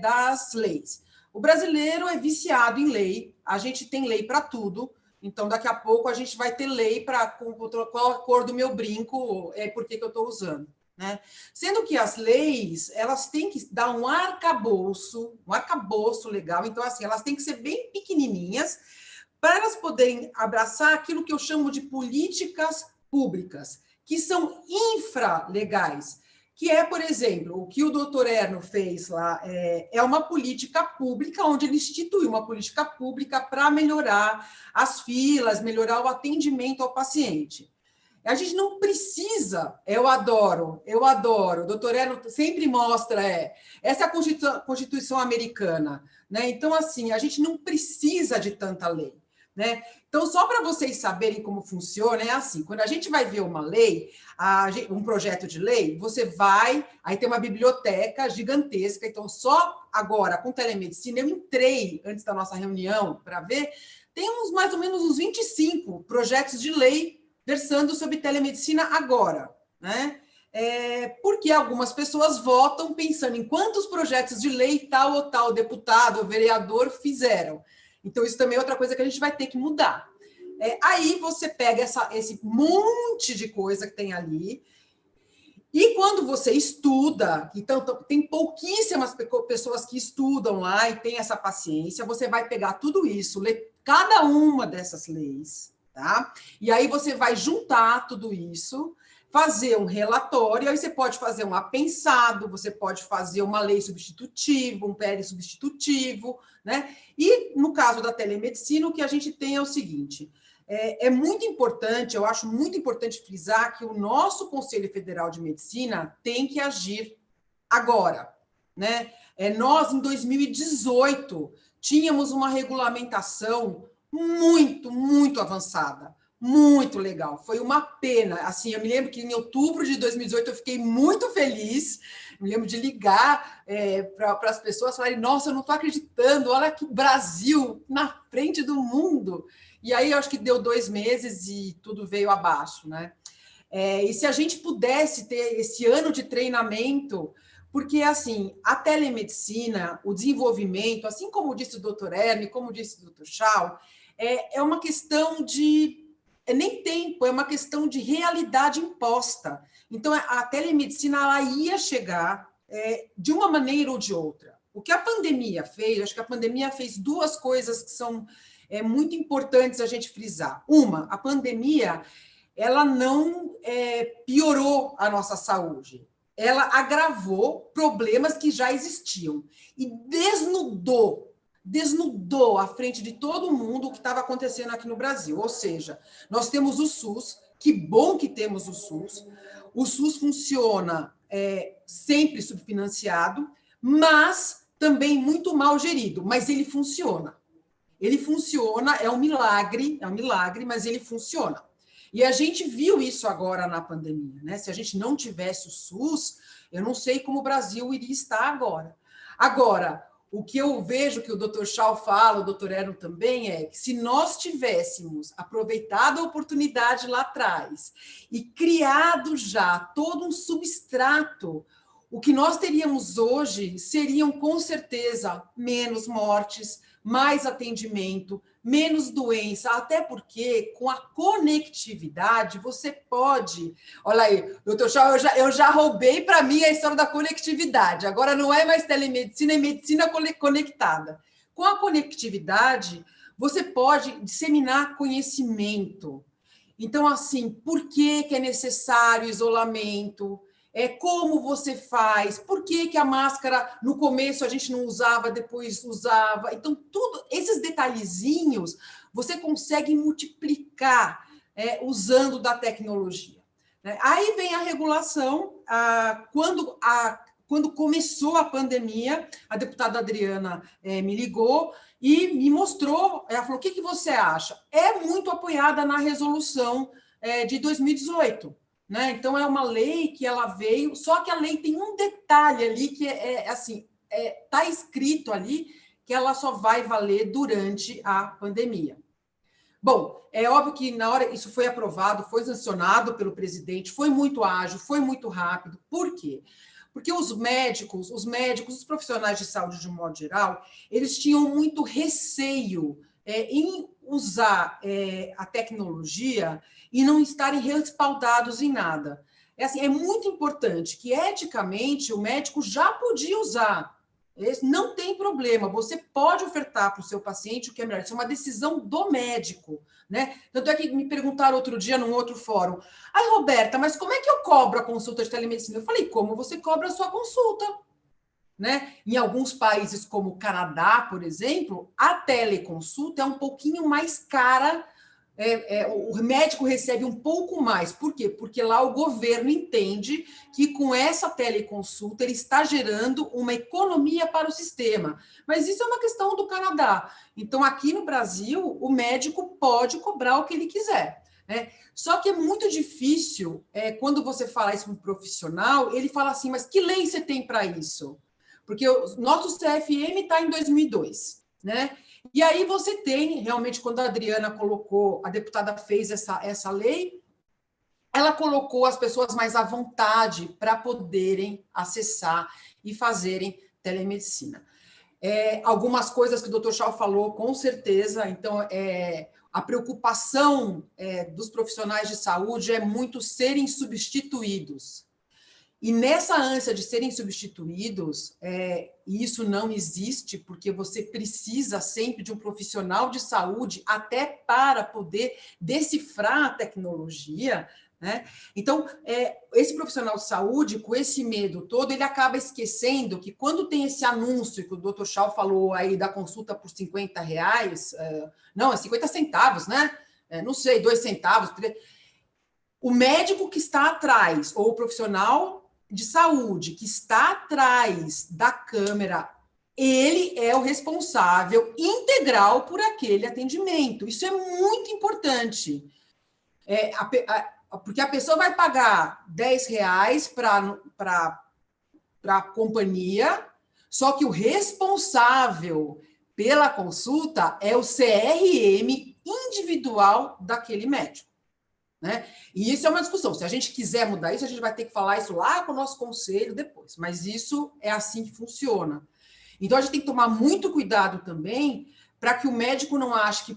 das leis. O brasileiro é viciado em lei, a gente tem lei para tudo, então daqui a pouco a gente vai ter lei para qual a cor do meu brinco, por que eu estou usando. Né? Sendo que as leis, elas têm que dar um arcabouço legal, então assim, elas têm que ser bem pequenininhas para elas poderem abraçar aquilo que eu chamo de políticas públicas, que são infralegais, que é, por exemplo, o que o doutor Erno fez lá, é uma política pública, onde ele instituiu uma política pública para melhorar as filas, melhorar o atendimento ao paciente. A gente não precisa, eu adoro, o doutor Erno sempre mostra, essa é a Constituição americana, né? Então, assim, a gente não precisa de tanta lei. Né? Então, só para vocês saberem como funciona, é assim, quando a gente vai ver uma lei, um projeto de lei, você vai, aí tem uma biblioteca gigantesca, então só agora, com telemedicina, eu entrei antes da nossa reunião para ver, tem mais ou menos uns 25 projetos de lei versando sobre telemedicina agora, né? Porque algumas pessoas votam pensando em quantos projetos de lei tal ou tal deputado ou vereador fizeram. Então, isso também é outra coisa que a gente vai ter que mudar. Aí você pega esse monte de coisa que tem ali, e quando você estuda, então tem pouquíssimas pessoas que estudam lá e têm essa paciência, você vai pegar tudo isso, ler cada uma dessas leis, tá? E aí você vai juntar tudo isso, fazer um relatório, aí você pode fazer um apensado, você pode fazer uma lei substitutiva, um PL substitutivo, né? E no caso da telemedicina, o que a gente tem é o seguinte: é muito importante, eu acho muito importante frisar que o nosso Conselho Federal de Medicina tem que agir agora, né? Nós, em 2018, tínhamos uma regulamentação muito, muito avançada. Muito legal, foi uma pena. Assim, eu me lembro que em outubro de 2018 eu fiquei muito feliz, me lembro de ligar para as pessoas, falarem, nossa, eu não estou acreditando, olha que Brasil na frente do mundo. E aí eu acho que deu 2 meses e tudo veio abaixo, né? E se a gente pudesse ter esse ano de treinamento, porque assim, a telemedicina, o desenvolvimento, assim como disse o doutor Herme, como disse o doutor Chau, é uma questão de nem tempo, é uma questão de realidade imposta. Então, a telemedicina ela ia chegar de uma maneira ou de outra. O que a pandemia fez, acho que a pandemia fez 2 coisas que são muito importantes a gente frisar. Uma, a pandemia ela não piorou a nossa saúde, ela agravou problemas que já existiam e desnudou à frente de todo mundo o que estava acontecendo aqui no Brasil. Ou seja, nós temos o SUS, que bom que temos o SUS funciona sempre subfinanciado, mas também muito mal gerido, mas ele funciona. Ele funciona, é um milagre, mas ele funciona. E a gente viu isso agora na pandemia, né? Se a gente não tivesse o SUS, eu não sei como o Brasil iria estar agora. Agora, o que eu vejo que o Dr. Chau fala, o Dr. Erno também, é que se nós tivéssemos aproveitado a oportunidade lá atrás e criado já todo um substrato, o que nós teríamos hoje seriam, com certeza, menos mortes, mais atendimento, menos doença, até porque com a conectividade você pode... Olha aí, doutor Chau, eu já roubei para mim a história da conectividade, agora não é mais telemedicina, é medicina conectada. Com a conectividade, você pode disseminar conhecimento. Então, assim, por que é necessário isolamento? Como você faz, por que a máscara no começo a gente não usava, depois usava. Então, tudo esses detalhezinhos você consegue multiplicar usando da tecnologia. Aí vem a regulação, quando começou a pandemia, a deputada Adriana me ligou e me mostrou, ela falou, o que você acha? É muito apoiada na resolução de 2018, né? Então, é uma lei que ela veio, só que a lei tem um detalhe ali que assim, está escrito ali que ela só vai valer durante a pandemia. Bom, é óbvio que na hora isso foi aprovado, foi sancionado pelo presidente, foi muito ágil, foi muito rápido. Por quê? Porque os médicos, os profissionais de saúde de um modo geral, eles tinham muito receio em usar a tecnologia e não estarem respaldados em nada. É muito importante que, eticamente, o médico já podia usar. Não tem problema, você pode ofertar para o seu paciente o que é melhor. Isso é uma decisão do médico, né? Tanto é que me perguntaram outro dia num outro fórum. Ai, Roberta, mas como é que eu cobro a consulta de telemedicina? Eu falei, como você cobra a sua consulta? Né? Em alguns países, como o Canadá, por exemplo, a teleconsulta é um pouquinho mais cara. O médico recebe um pouco mais. Por quê? Porque lá o governo entende que com essa teleconsulta ele está gerando uma economia para o sistema. Mas isso é uma questão do Canadá. Então, aqui no Brasil, o médico pode cobrar o que ele quiser, né? Só que é muito difícil, quando você fala isso para um profissional, ele fala assim, mas que lei você tem para isso? Porque o nosso CFM está em 2002, né? E aí você tem, realmente, quando a Adriana colocou, a deputada fez essa lei, ela colocou as pessoas mais à vontade para poderem acessar e fazerem telemedicina. Algumas coisas que o Dr. Schall falou, com certeza, então, a preocupação dos profissionais de saúde é muito serem substituídos. E nessa ânsia de serem substituídos, isso não existe, porque você precisa sempre de um profissional de saúde até para poder decifrar a tecnologia, né? Então, esse profissional de saúde, com esse medo todo, ele acaba esquecendo que quando tem esse anúncio que o Dr. Schall falou aí da consulta por R$50, não, é 50 centavos, né? Não sei, 2 centavos, 3. O médico que está atrás, ou o profissional de saúde que está atrás da câmera, ele é o responsável integral por aquele atendimento. Isso é muito importante. Porque a pessoa vai pagar R$10 para a companhia, só que o responsável pela consulta é o CRM individual daquele médico, né? E isso é uma discussão. Se a gente quiser mudar isso, a gente vai ter que falar isso lá com o nosso conselho depois. Mas isso é assim que funciona. Então, a gente tem que tomar muito cuidado também para que o médico não ache que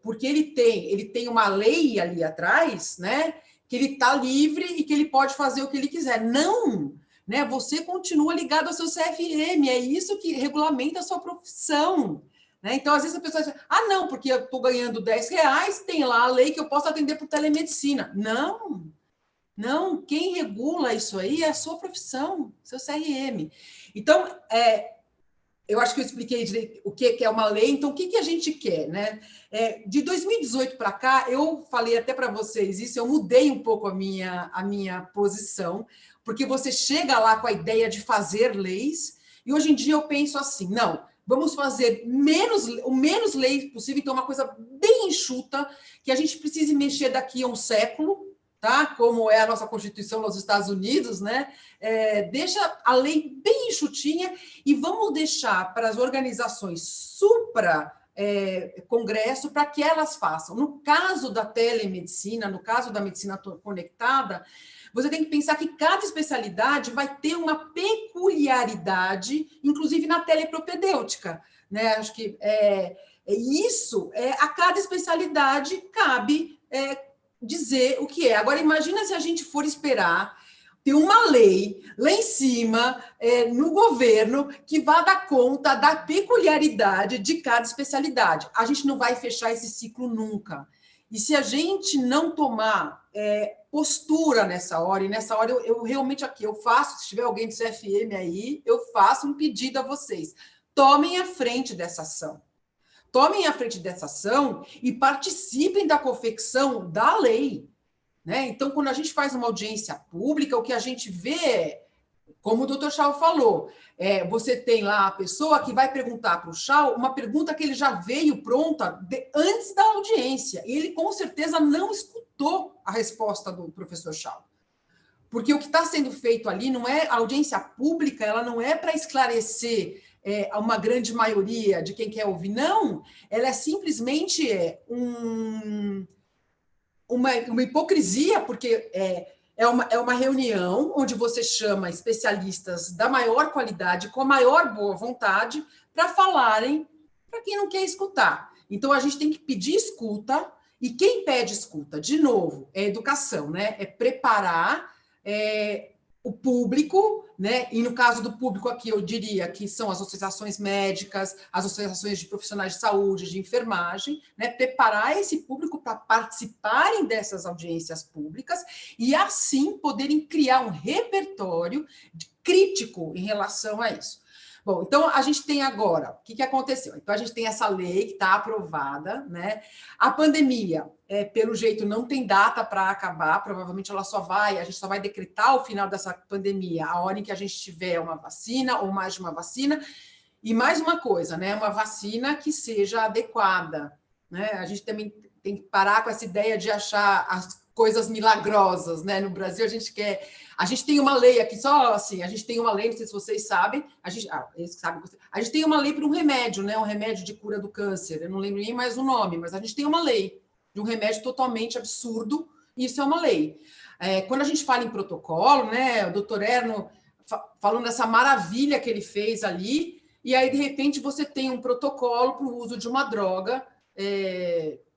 porque ele tem uma lei ali atrás, né, que ele está livre e que ele pode fazer o que ele quiser. Não! Né? Você continua ligado ao seu CFM, é isso que regulamenta a sua profissão. Né? Então, às vezes a pessoa diz, não, porque eu estou ganhando R$10, tem lá a lei que eu posso atender por telemedicina. Não, quem regula isso aí é a sua profissão, seu CRM. Então, eu acho que eu expliquei direito o que é uma lei, então o que a gente quer, né? De 2018 para cá, eu falei até para vocês isso, eu mudei um pouco a minha posição, porque você chega lá com a ideia de fazer leis, e hoje em dia eu penso assim, não, vamos fazer o menos lei possível, então uma coisa bem enxuta, que a gente precise mexer daqui a um século, tá? Como é a nossa Constituição nos Estados Unidos, né? Deixa a lei bem enxutinha e vamos deixar para as organizações supra-congresso para que elas façam. No caso da telemedicina, no caso da medicina conectada, você tem que pensar que cada especialidade vai ter uma peculiaridade, inclusive na telepropedêutica, né? Acho que a cada especialidade cabe dizer o que é. Agora, imagina se a gente for esperar ter uma lei lá em cima, no governo, que vá dar conta da peculiaridade de cada especialidade. A gente não vai fechar esse ciclo nunca. E se a gente não tomar postura nessa hora, e nessa hora eu realmente aqui, eu faço, se tiver alguém do CFM aí, eu faço um pedido a vocês. Tomem a frente dessa ação. Tomem a frente dessa ação e participem da confecção da lei. Né? Então, quando a gente faz uma audiência pública, o que a gente vê como o doutor Chau falou, você tem lá a pessoa que vai perguntar para o Chau uma pergunta que ele já veio pronta antes da audiência, e ele com certeza não escutou a resposta do professor Chau. Porque o que está sendo feito ali não é a audiência pública, ela não é para esclarecer a uma grande maioria de quem quer ouvir, não, ela é simplesmente uma hipocrisia, porque é uma reunião onde você chama especialistas da maior qualidade, com a maior boa vontade, para falarem para quem não quer escutar. Então, a gente tem que pedir escuta, e quem pede escuta, de novo, é educação, né? É preparar o público, né? E no caso do público aqui, eu diria que são as associações médicas, as associações de profissionais de saúde, de enfermagem, né? Preparar esse público para participarem dessas audiências públicas e, assim, poderem criar um repertório crítico em relação a isso. Bom, então a gente tem agora, o que aconteceu? Então a gente tem essa lei que está aprovada, né? A pandemia, pelo jeito, não tem data para acabar, provavelmente a gente só vai decretar o final dessa pandemia a hora em que a gente tiver uma vacina ou mais de uma vacina. E mais uma coisa, né? Uma vacina que seja adequada, né? A gente também tem que parar com essa ideia de achar as coisas milagrosas, né? No Brasil a gente tem uma lei aqui, só assim, a gente tem uma lei, não sei se vocês sabem, a gente tem uma lei para um remédio, né? Um remédio de cura do câncer, eu não lembro nem mais o nome, mas a gente tem uma lei de um remédio totalmente absurdo, e isso é uma lei. Quando a gente fala em protocolo, né? O doutor Erno falando dessa maravilha que ele fez ali, e aí, de repente, você tem um protocolo para o uso de uma droga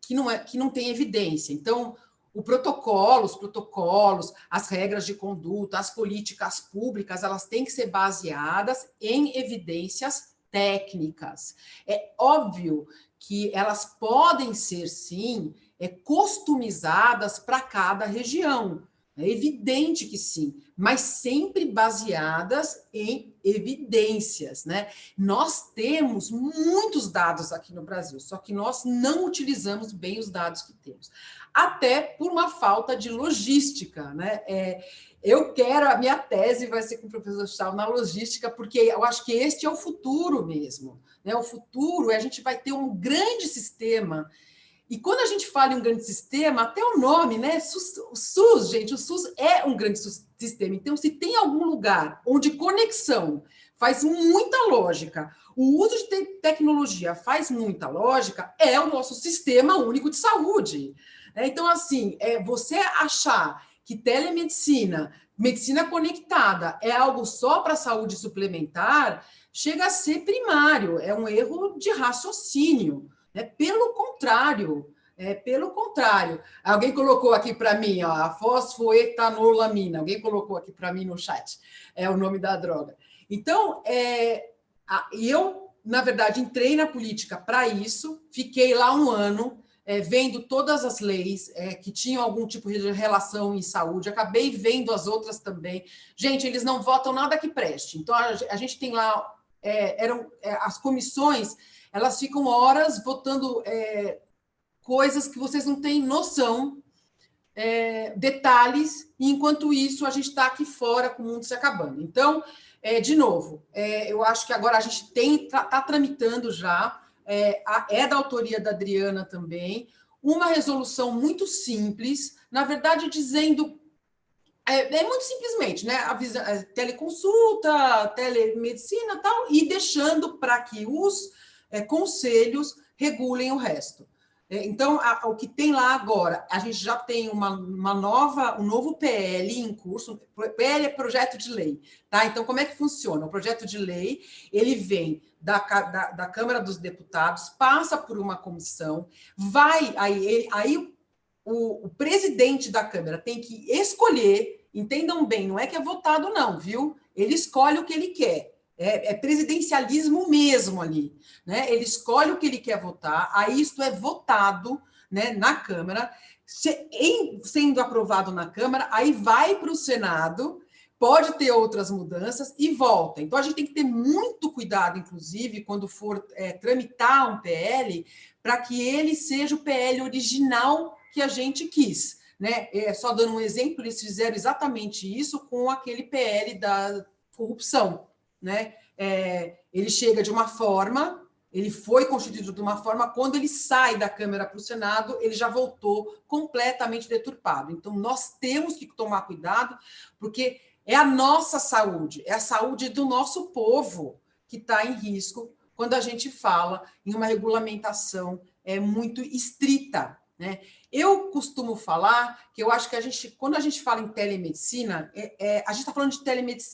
que não tem evidência. Então, os protocolos, as regras de conduta, as políticas públicas, elas têm que ser baseadas em evidências técnicas. É óbvio que elas podem ser, sim, customizadas para cada região. É evidente que sim, mas sempre baseadas em evidências, né? Nós temos muitos dados aqui no Brasil, só que nós não utilizamos bem os dados que temos, até por uma falta de logística, né? A minha tese vai ser com o professor Chau na logística, porque eu acho que este é o futuro mesmo, né? O futuro a gente vai ter um grande sistema. E quando a gente fala em um grande sistema, até o nome, né? O SUS, gente, o SUS é um grande sistema. Então, se tem algum lugar onde conexão faz muita lógica, o uso de tecnologia faz muita lógica, é o nosso Sistema Único de Saúde. Então, assim, você achar que telemedicina, medicina conectada, é algo só para saúde suplementar, chega a ser primário, é um erro de raciocínio. Pelo contrário, Alguém colocou aqui para mim, ó, a fosfoetanolamina. Alguém colocou aqui para mim no chat. É o nome da droga. Então, eu, na verdade, entrei na política para isso, fiquei lá um ano, vendo todas as leis que tinham algum tipo de relação em saúde, acabei vendo as outras também. Gente, eles não votam nada que preste. Então, a gente tem lá, as comissões, elas ficam horas votando coisas que vocês não têm noção, detalhes, e enquanto isso a gente está aqui fora com o mundo se acabando. Então, de novo, eu acho que agora a gente está tramitando já, da autoria da Adriana também, uma resolução muito simples, na verdade dizendo, muito simplesmente, né? Teleconsulta, telemedicina e tal, e deixando para que os conselhos regulem o resto. Então, o que tem lá agora, a gente já tem um novo PL em curso. PL é projeto de lei, tá? Então, como é que funciona? O projeto de lei, ele vem da Câmara dos Deputados, passa por uma comissão, aí o presidente da Câmara tem que escolher, entendam bem, não é que é votado não, viu? Ele escolhe o que ele quer. É presidencialismo mesmo ali, né? Ele escolhe o que ele quer votar, aí isto é votado, né, na Câmara, sendo aprovado na Câmara, aí vai para o Senado, pode ter outras mudanças e volta. Então, a gente tem que ter muito cuidado, inclusive, quando for tramitar um PL, para que ele seja o PL original que a gente quis, né? Só dando um exemplo, eles fizeram exatamente isso com aquele PL corrupção, né? Ele chega de uma forma, ele foi constituído de uma forma, quando ele sai da Câmara para o Senado, ele já voltou completamente deturpado. Então, nós temos que tomar cuidado, porque é a nossa saúde, é a saúde do nosso povo que está em risco quando a gente fala em uma regulamentação muito estrita, né? Eu costumo falar que eu acho que quando a gente fala em telemedicina, a gente está falando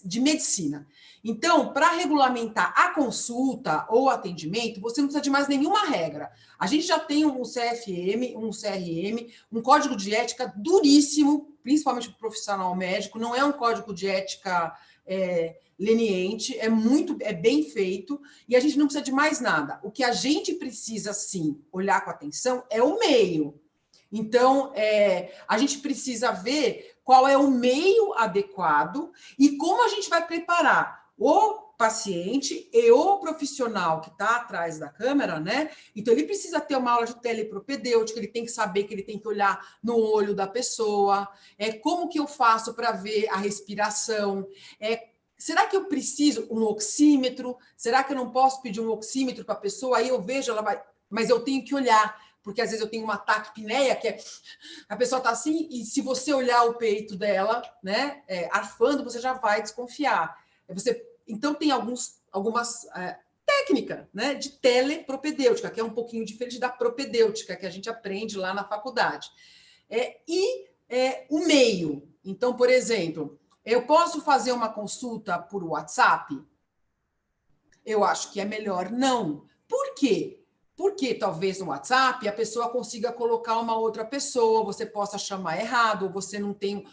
de medicina. Então, para regulamentar a consulta ou atendimento, você não precisa de mais nenhuma regra. A gente já tem um CFM, um CRM, um código de ética duríssimo, principalmente para o profissional médico, não é um código de ética leniente, é bem feito, e a gente não precisa de mais nada. O que a gente precisa, sim, olhar com atenção é o meio. Então, a gente precisa ver qual é o meio adequado e como a gente vai preparar o paciente e o profissional que está atrás da câmera, né? Então, ele precisa ter uma aula de telepropedêutica, ele tem que saber que ele tem que olhar no olho da pessoa, como que eu faço para ver a respiração, será que eu preciso um oxímetro? Será que eu não posso pedir um oxímetro para a pessoa? Aí eu vejo, ela vai... Mas eu tenho que olhar, porque às vezes eu tenho uma taquipneia, que a pessoa está assim, e se você olhar o peito dela, né, arfando, você já vai desconfiar. Então, tem algumas técnicas, né, de telepropedêutica, que é um pouquinho diferente da propedêutica, que a gente aprende lá na faculdade. O meio. Então, por exemplo... Eu posso fazer uma consulta por WhatsApp? Eu acho que é melhor não. Por quê? Porque talvez no WhatsApp a pessoa consiga colocar uma outra pessoa, você possa chamar errado, ou você não tem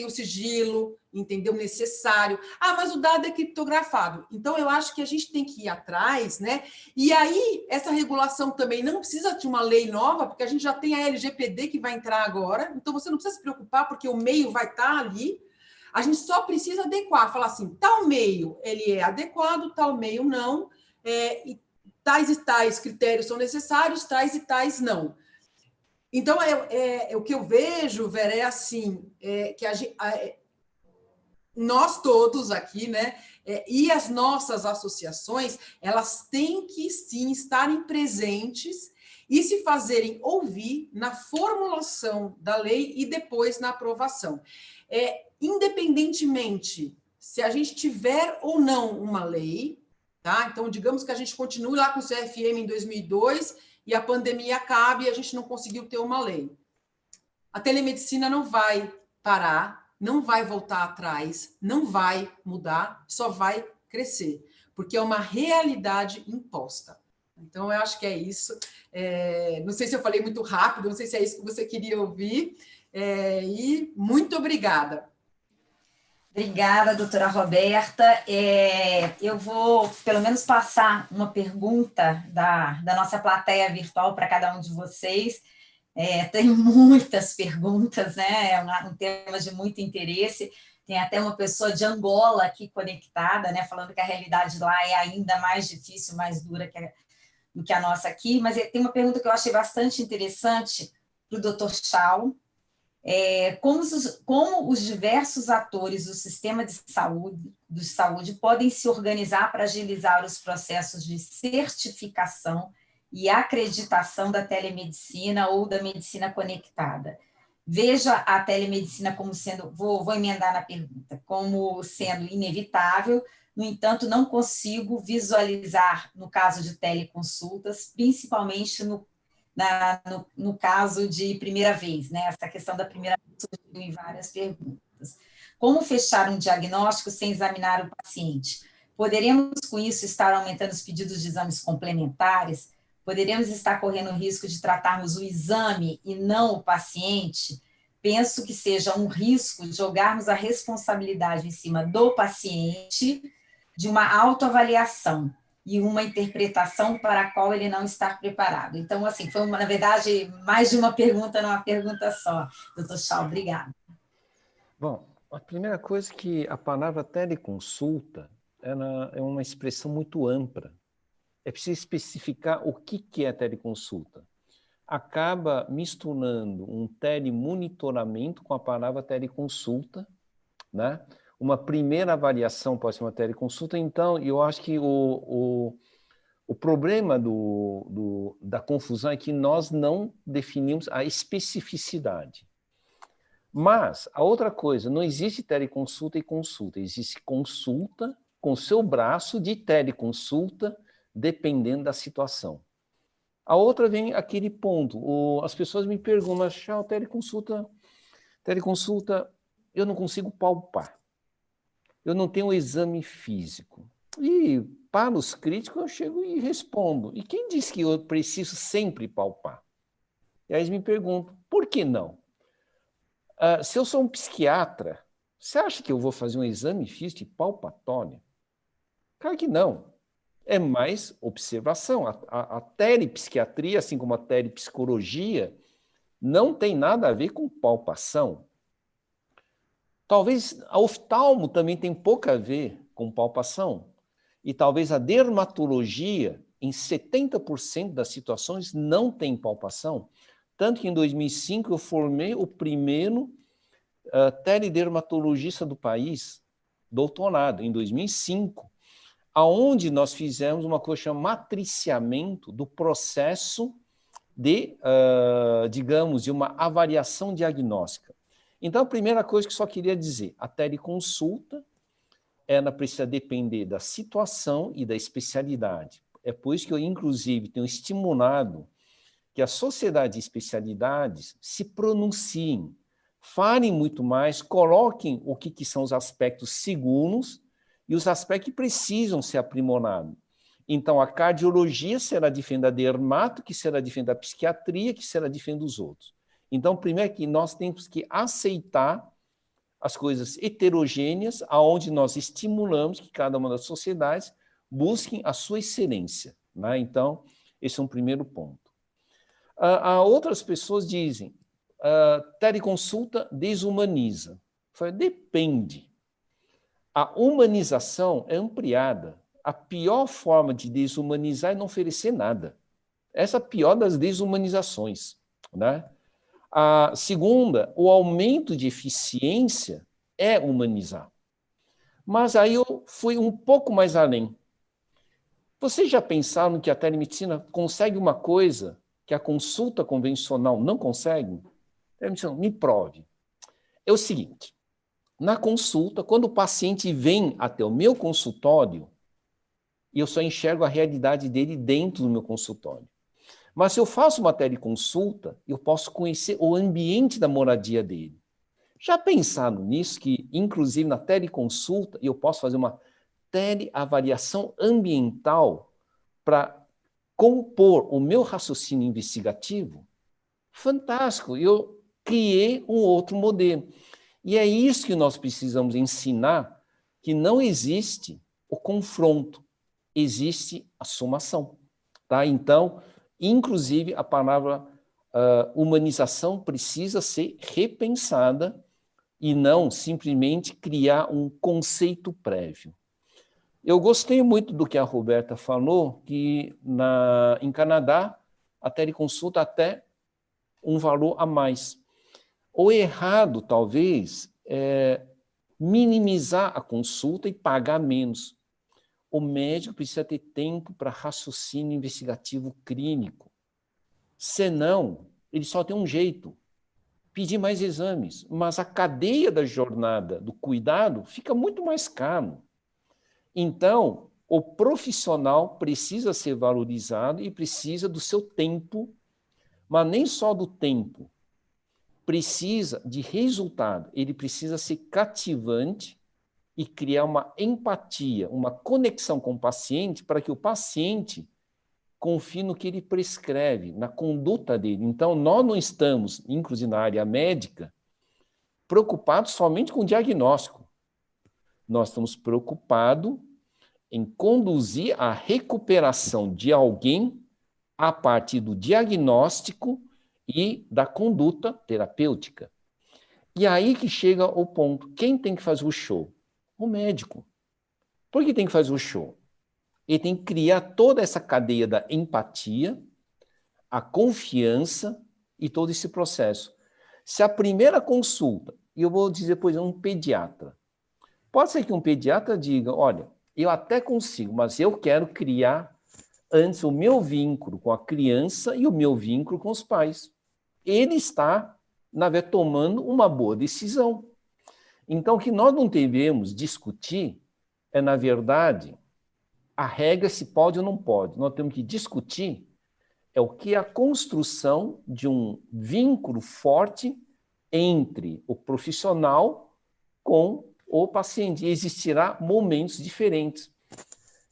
o sigilo, entendeu? Necessário. Ah, mas o dado é criptografado. Então, eu acho que a gente tem que ir atrás, né? E aí, essa regulação também não precisa de uma lei nova, porque a gente já tem a LGPD que vai entrar agora, então você não precisa se preocupar, porque o meio vai estar ali. A gente só precisa adequar, falar assim, tal meio ele é adequado, tal meio não, e tais e tais critérios são necessários, tais e tais não. Então, o que eu vejo, Vera, é assim, que nós todos aqui, né, e as nossas associações, elas têm que, sim, estarem presentes e se fazerem ouvir na formulação da lei e depois na aprovação. Independentemente se a gente tiver ou não uma lei, tá? Então, digamos que a gente continue lá com o CFM em 2002 e a pandemia acabe e a gente não conseguiu ter uma lei. A telemedicina não vai parar, não vai voltar atrás, não vai mudar, só vai crescer, porque é uma realidade imposta. Então, eu acho que é isso. Não sei se eu falei muito rápido, não sei se é isso que você queria ouvir, e muito obrigada. Obrigada, doutora Roberta. Eu vou, pelo menos, passar uma pergunta da nossa plateia virtual para cada um de vocês. Tem muitas perguntas, né? É um tema de muito interesse. Tem até uma pessoa de Angola aqui conectada, né? Falando que a realidade lá é ainda mais difícil, mais dura do que a nossa aqui. Mas tem uma pergunta que eu achei bastante interessante para o doutor Chau. Como os diversos atores do sistema de saúde podem se organizar para agilizar os processos de certificação e acreditação da telemedicina ou da medicina conectada. Veja a telemedicina como sendo, vou emendar na pergunta, como sendo inevitável, no entanto, não consigo visualizar, no caso de teleconsultas, principalmente no caso de primeira vez, né? Essa questão da primeira vez surgiu em várias perguntas. Como fechar um diagnóstico sem examinar o paciente? Poderemos, com isso, estar aumentando os pedidos de exames complementares? Poderíamos estar correndo o risco de tratarmos o exame e não o paciente? Penso que seja um risco jogarmos a responsabilidade em cima do paciente de uma autoavaliação e uma interpretação para a qual ele não está preparado. Então, assim, foi, na verdade, mais de uma pergunta numa pergunta só. Doutor Chau, obrigada. Bom, a primeira coisa é que a palavra teleconsulta é uma expressão muito ampla. É preciso especificar o que é teleconsulta. Acaba misturando um telemonitoramento com a palavra teleconsulta, né? uma primeira avaliação pode ser uma teleconsulta. Então, eu acho que o problema da confusão é que nós não definimos a especificidade. Mas, a outra coisa, não existe teleconsulta e consulta. Existe consulta com seu braço de teleconsulta, dependendo da situação. A outra vem aquele ponto. As pessoas me perguntam, mas, Chau, teleconsulta, eu não consigo palpar. Eu não tenho um exame físico. E, para os críticos, eu chego e respondo. E quem diz que eu preciso sempre palpar? E aí eles me perguntam, por que não? Se eu sou um psiquiatra, você acha que eu vou fazer um exame físico de palpatório? Claro que não. É mais observação. A telepsiquiatria, assim como a telepsicologia, não tem nada a ver com palpação. Talvez a oftalmo também tem pouco a ver com palpação. E talvez a dermatologia, em 70% das situações, não tem palpação. Tanto que em 2005 eu formei o primeiro teledermatologista do país, doutorado, em 2005, aonde nós fizemos uma coisa chamada matriciamento do processo de, digamos, de uma avaliação diagnóstica. Então, a primeira coisa que eu só queria dizer, a teleconsulta, ela precisa depender da situação e da especialidade. É por isso que eu, inclusive, tenho estimulado que a sociedade de especialidades se pronunciem, falem muito mais, coloquem o que são os aspectos seguros e os aspectos que precisam ser aprimorados. Então, a cardiologia será diferente da dermato, que será diferente da psiquiatria, que será diferente dos outros. Então, primeiro que nós temos que aceitar as coisas heterogêneas, aonde nós estimulamos que cada uma das sociedades busquem a sua excelência, né? Então, esse é um primeiro ponto. Outras pessoas dizem, teleconsulta desumaniza. Depende. A humanização é ampliada. A pior forma de desumanizar é não oferecer nada. Essa é a pior das desumanizações, né? A segunda, o aumento de eficiência é humanizar. Mas aí eu fui um pouco mais além. Vocês já pensaram que a telemedicina consegue uma coisa que a consulta convencional não consegue? Me prove. É o seguinte, na consulta, quando o paciente vem até o meu consultório, eu só enxergo a realidade dele dentro do meu consultório. Mas se eu faço uma teleconsulta, eu posso conhecer o ambiente da moradia dele. Já pensaram nisso, que inclusive na teleconsulta eu posso fazer uma teleavaliação ambiental para compor o meu raciocínio investigativo? Fantástico! Eu criei um outro modelo. E é isso que nós precisamos ensinar, que não existe o confronto, existe a somação. Tá? Então, inclusive, a palavra humanização precisa ser repensada e não simplesmente criar um conceito prévio. Eu gostei muito do que a Roberta falou, que em Canadá, a teleconsulta até um valor a mais. O errado, talvez, é minimizar a consulta e pagar menos. O médico precisa ter tempo para raciocínio investigativo clínico. Senão, ele só tem um jeito, pedir mais exames. Mas a cadeia da jornada do cuidado fica muito mais caro. Então, o profissional precisa ser valorizado e precisa do seu tempo, mas nem só do tempo. Precisa de resultado. Ele precisa ser cativante e criar uma empatia, uma conexão com o paciente para que o paciente confie no que ele prescreve, na conduta dele. Então, nós não estamos, inclusive na área médica, preocupados somente com o diagnóstico. Nós estamos preocupados em conduzir a recuperação de alguém a partir do diagnóstico e da conduta terapêutica. E aí que chega o ponto. Quem tem que fazer o show? O médico. Por que tem que fazer o show? Ele tem que criar toda essa cadeia da empatia, a confiança e todo esse processo. Se a primeira consulta, e eu vou dizer, pois, um pediatra, Pode ser que um pediatra diga, olha, eu até consigo, mas eu quero criar antes o meu vínculo com a criança e o meu vínculo com os pais. Ele está, na verdade, tomando uma boa decisão. Então, o que nós não devemos discutir é, na verdade, a regra se pode ou não pode. Nós temos que discutir é o que é a construção de um vínculo forte entre o profissional com o paciente. E existirá momentos diferentes.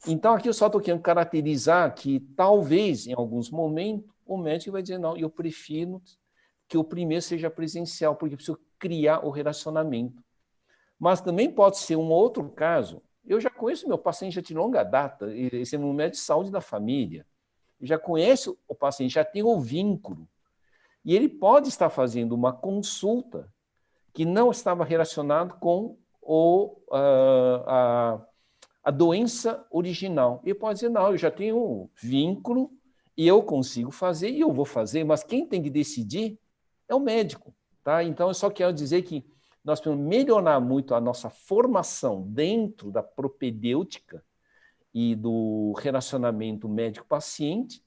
Então, aqui eu só estou querendo caracterizar que, talvez, em alguns momentos, o médico vai dizer, não, eu prefiro que o primeiro seja presencial, porque eu preciso criar o relacionamento. Mas também pode ser um outro caso. Eu já conheço meu paciente já de longa data, esse é um médico de saúde da família. Eu já conheço o paciente, já tem o vínculo. E ele pode estar fazendo uma consulta que não estava relacionada com a doença original. Ele pode dizer, não, eu já tenho um vínculo e eu consigo fazer e eu vou fazer, mas quem tem que decidir é o médico. Tá? Então, eu só quero dizer que nós precisamos melhorar muito a nossa formação dentro da propedêutica e do relacionamento médico-paciente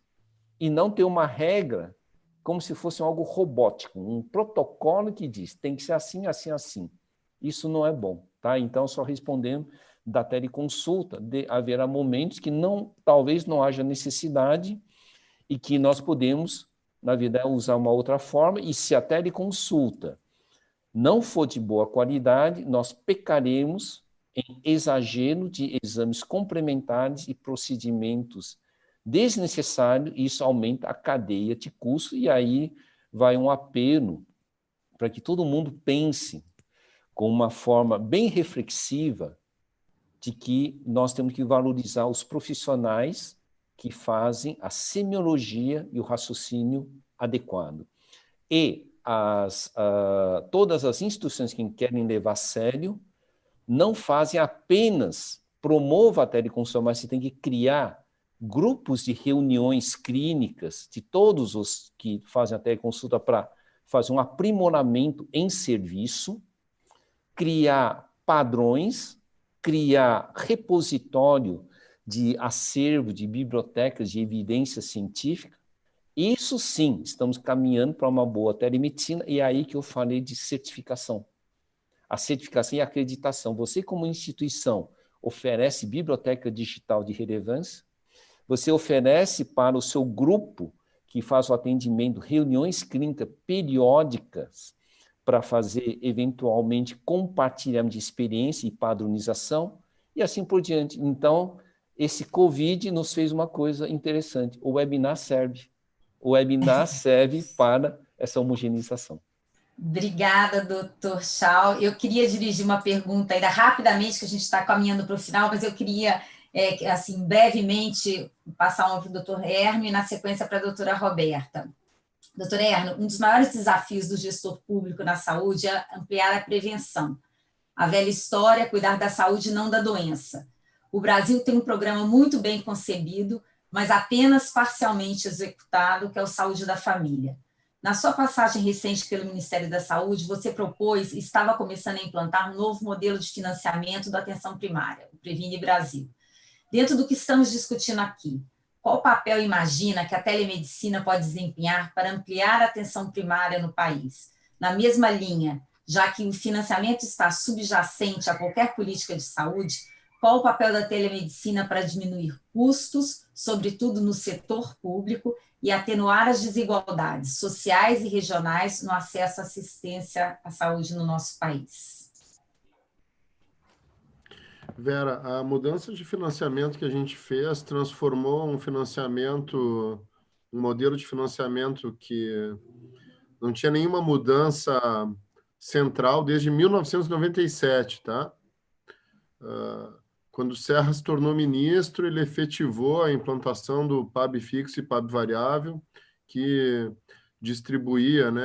e não ter uma regra como se fosse algo robótico, um protocolo que diz tem que ser assim, assim, assim. Isso não é bom. Tá? Então, só respondendo da teleconsulta, haverá momentos que talvez não haja necessidade e que nós podemos, na verdade, usar uma outra forma, e se a teleconsulta não for de boa qualidade, nós pecaremos em exagero de exames complementares e procedimentos desnecessários, e isso aumenta a cadeia de custo, e aí vai um apelo para que todo mundo pense com uma forma bem reflexiva de que nós temos que valorizar os profissionais que fazem a semiologia e o raciocínio adequado. E todas as instituições que querem levar a sério não fazem apenas promova a teleconsulta, mas você tem que criar grupos de reuniões clínicas de todos os que fazem a teleconsulta para fazer um aprimoramento em serviço, criar padrões, criar repositório de acervo, de bibliotecas de evidência científica. Isso sim, estamos caminhando para uma boa telemedicina, e é aí que eu falei de certificação. A certificação e a acreditação. Você, como instituição, oferece biblioteca digital de relevância, você oferece para o seu grupo, que faz o atendimento, reuniões clínicas periódicas para fazer, eventualmente, compartilhamento de experiência e padronização, e assim por diante. Então, esse Covid nos fez uma coisa interessante. O webinar serve. O webinar serve para essa homogeneização. Obrigada, doutor Schau. Eu queria dirigir uma pergunta ainda rapidamente, que a gente está caminhando para o final, mas eu queria, assim, brevemente, passar uma para o doutor Herme e, na sequência, para a doutora Roberta. Doutor Herme, um dos maiores desafios do gestor público na saúde é ampliar a prevenção. A velha história é cuidar da saúde e não da doença. O Brasil tem um programa muito bem concebido, mas apenas parcialmente executado, que é o Saúde da Família. Na sua passagem recente pelo Ministério da Saúde, você propôs e estava começando a implantar um novo modelo de financiamento da atenção primária, o Previne Brasil. Dentro do que estamos discutindo aqui, qual papel imagina que a telemedicina pode desempenhar para ampliar a atenção primária no país? Na mesma linha, já que o financiamento está subjacente a qualquer política de saúde, qual o papel da telemedicina para diminuir custos, sobretudo no setor público, e atenuar as desigualdades sociais e regionais no acesso à assistência à saúde no nosso país? Vera, a mudança de financiamento que a gente fez transformou um modelo de financiamento que não tinha nenhuma mudança central desde 1997, tá? Quando o Serra se tornou ministro, ele efetivou a implantação do PAB fixo e PAB variável, que distribuía, né,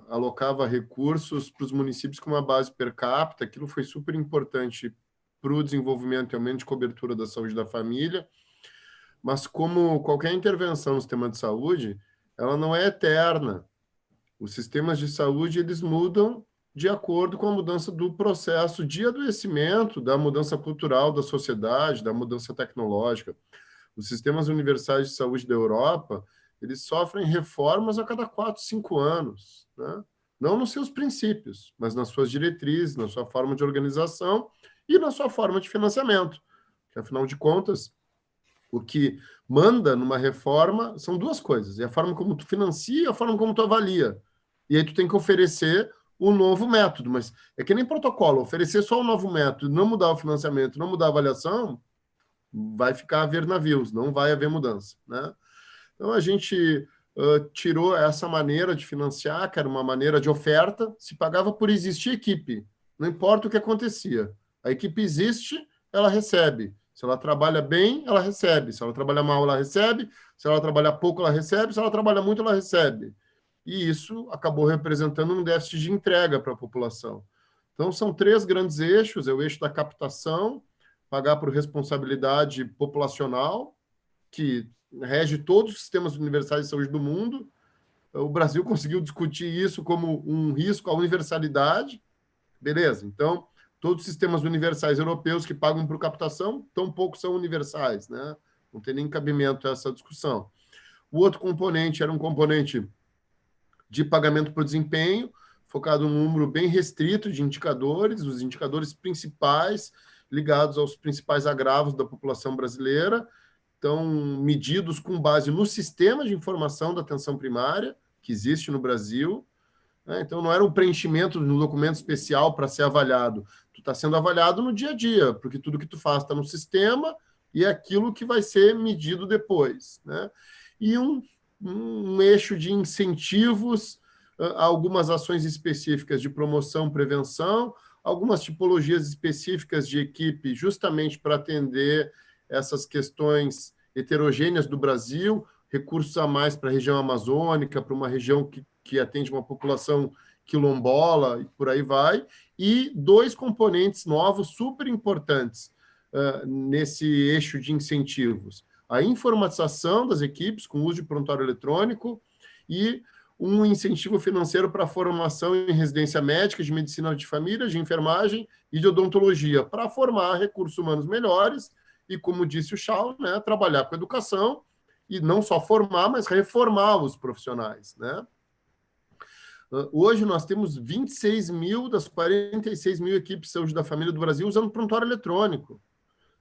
alocava recursos para os municípios com uma base per capita. Aquilo foi super importante para o desenvolvimento e aumento de cobertura da saúde da família, mas como qualquer intervenção no sistema de saúde, ela não é eterna. Os sistemas de saúde, eles mudam de acordo com a mudança do processo de adoecimento, da mudança cultural da sociedade, da mudança tecnológica. Os sistemas universais de saúde da Europa, eles sofrem reformas a cada 4, 5 anos, né? Não nos seus princípios, mas nas suas diretrizes, na sua forma de organização e na sua forma de financiamento. Que, afinal de contas, o que manda numa reforma são duas coisas: é a forma como tu financia e a forma como tu avalia. E aí tu tem que oferecer um novo método, mas é que nem protocolo, oferecer só um novo método, não mudar o financiamento, não mudar a avaliação, vai ficar a ver navios, não vai haver mudança, né? Então, a gente tirou essa maneira de financiar, que era uma maneira de oferta, se pagava por existir equipe, não importa o que acontecia. A equipe existe, ela recebe. Se ela trabalha bem, ela recebe. Se ela trabalha mal, ela recebe. Se ela trabalha pouco, ela recebe. Se ela trabalha muito, ela recebe. E isso acabou representando um déficit de entrega para a população. Então, são 3 grandes eixos: é o eixo da captação, pagar por responsabilidade populacional, que rege todos os sistemas universais de saúde do mundo. O Brasil conseguiu discutir isso como um risco à universalidade. Beleza, então, todos os sistemas universais europeus que pagam por captação, tampouco são universais, né? Não tem nem cabimento a essa discussão. O outro componente era um componente de pagamento por desempenho, focado num número bem restrito de indicadores, os indicadores principais ligados aos principais agravos da população brasileira, estão medidos com base no sistema de informação da atenção primária, que existe no Brasil, né? Então, não era um preenchimento no documento especial para ser avaliado. Tu está sendo avaliado no dia a dia, porque tudo que tu faz está no sistema e é aquilo que vai ser medido depois, né? E um eixo de incentivos a algumas ações específicas de promoção, prevenção, algumas tipologias específicas de equipe, justamente para atender essas questões heterogêneas do Brasil, recursos a mais para a região amazônica, para uma região que atende uma população quilombola, e por aí vai, e 2 componentes novos super importantes nesse eixo de incentivos: a informatização das equipes com uso de prontuário eletrônico e um incentivo financeiro para a formação em residência médica, de medicina de família, de enfermagem e de odontologia, para formar recursos humanos melhores e, como disse o Shaw, né, trabalhar com educação e não só formar, mas reformar os profissionais, né? Hoje nós temos 26 mil das 46 mil equipes de saúde da família do Brasil usando prontuário eletrônico.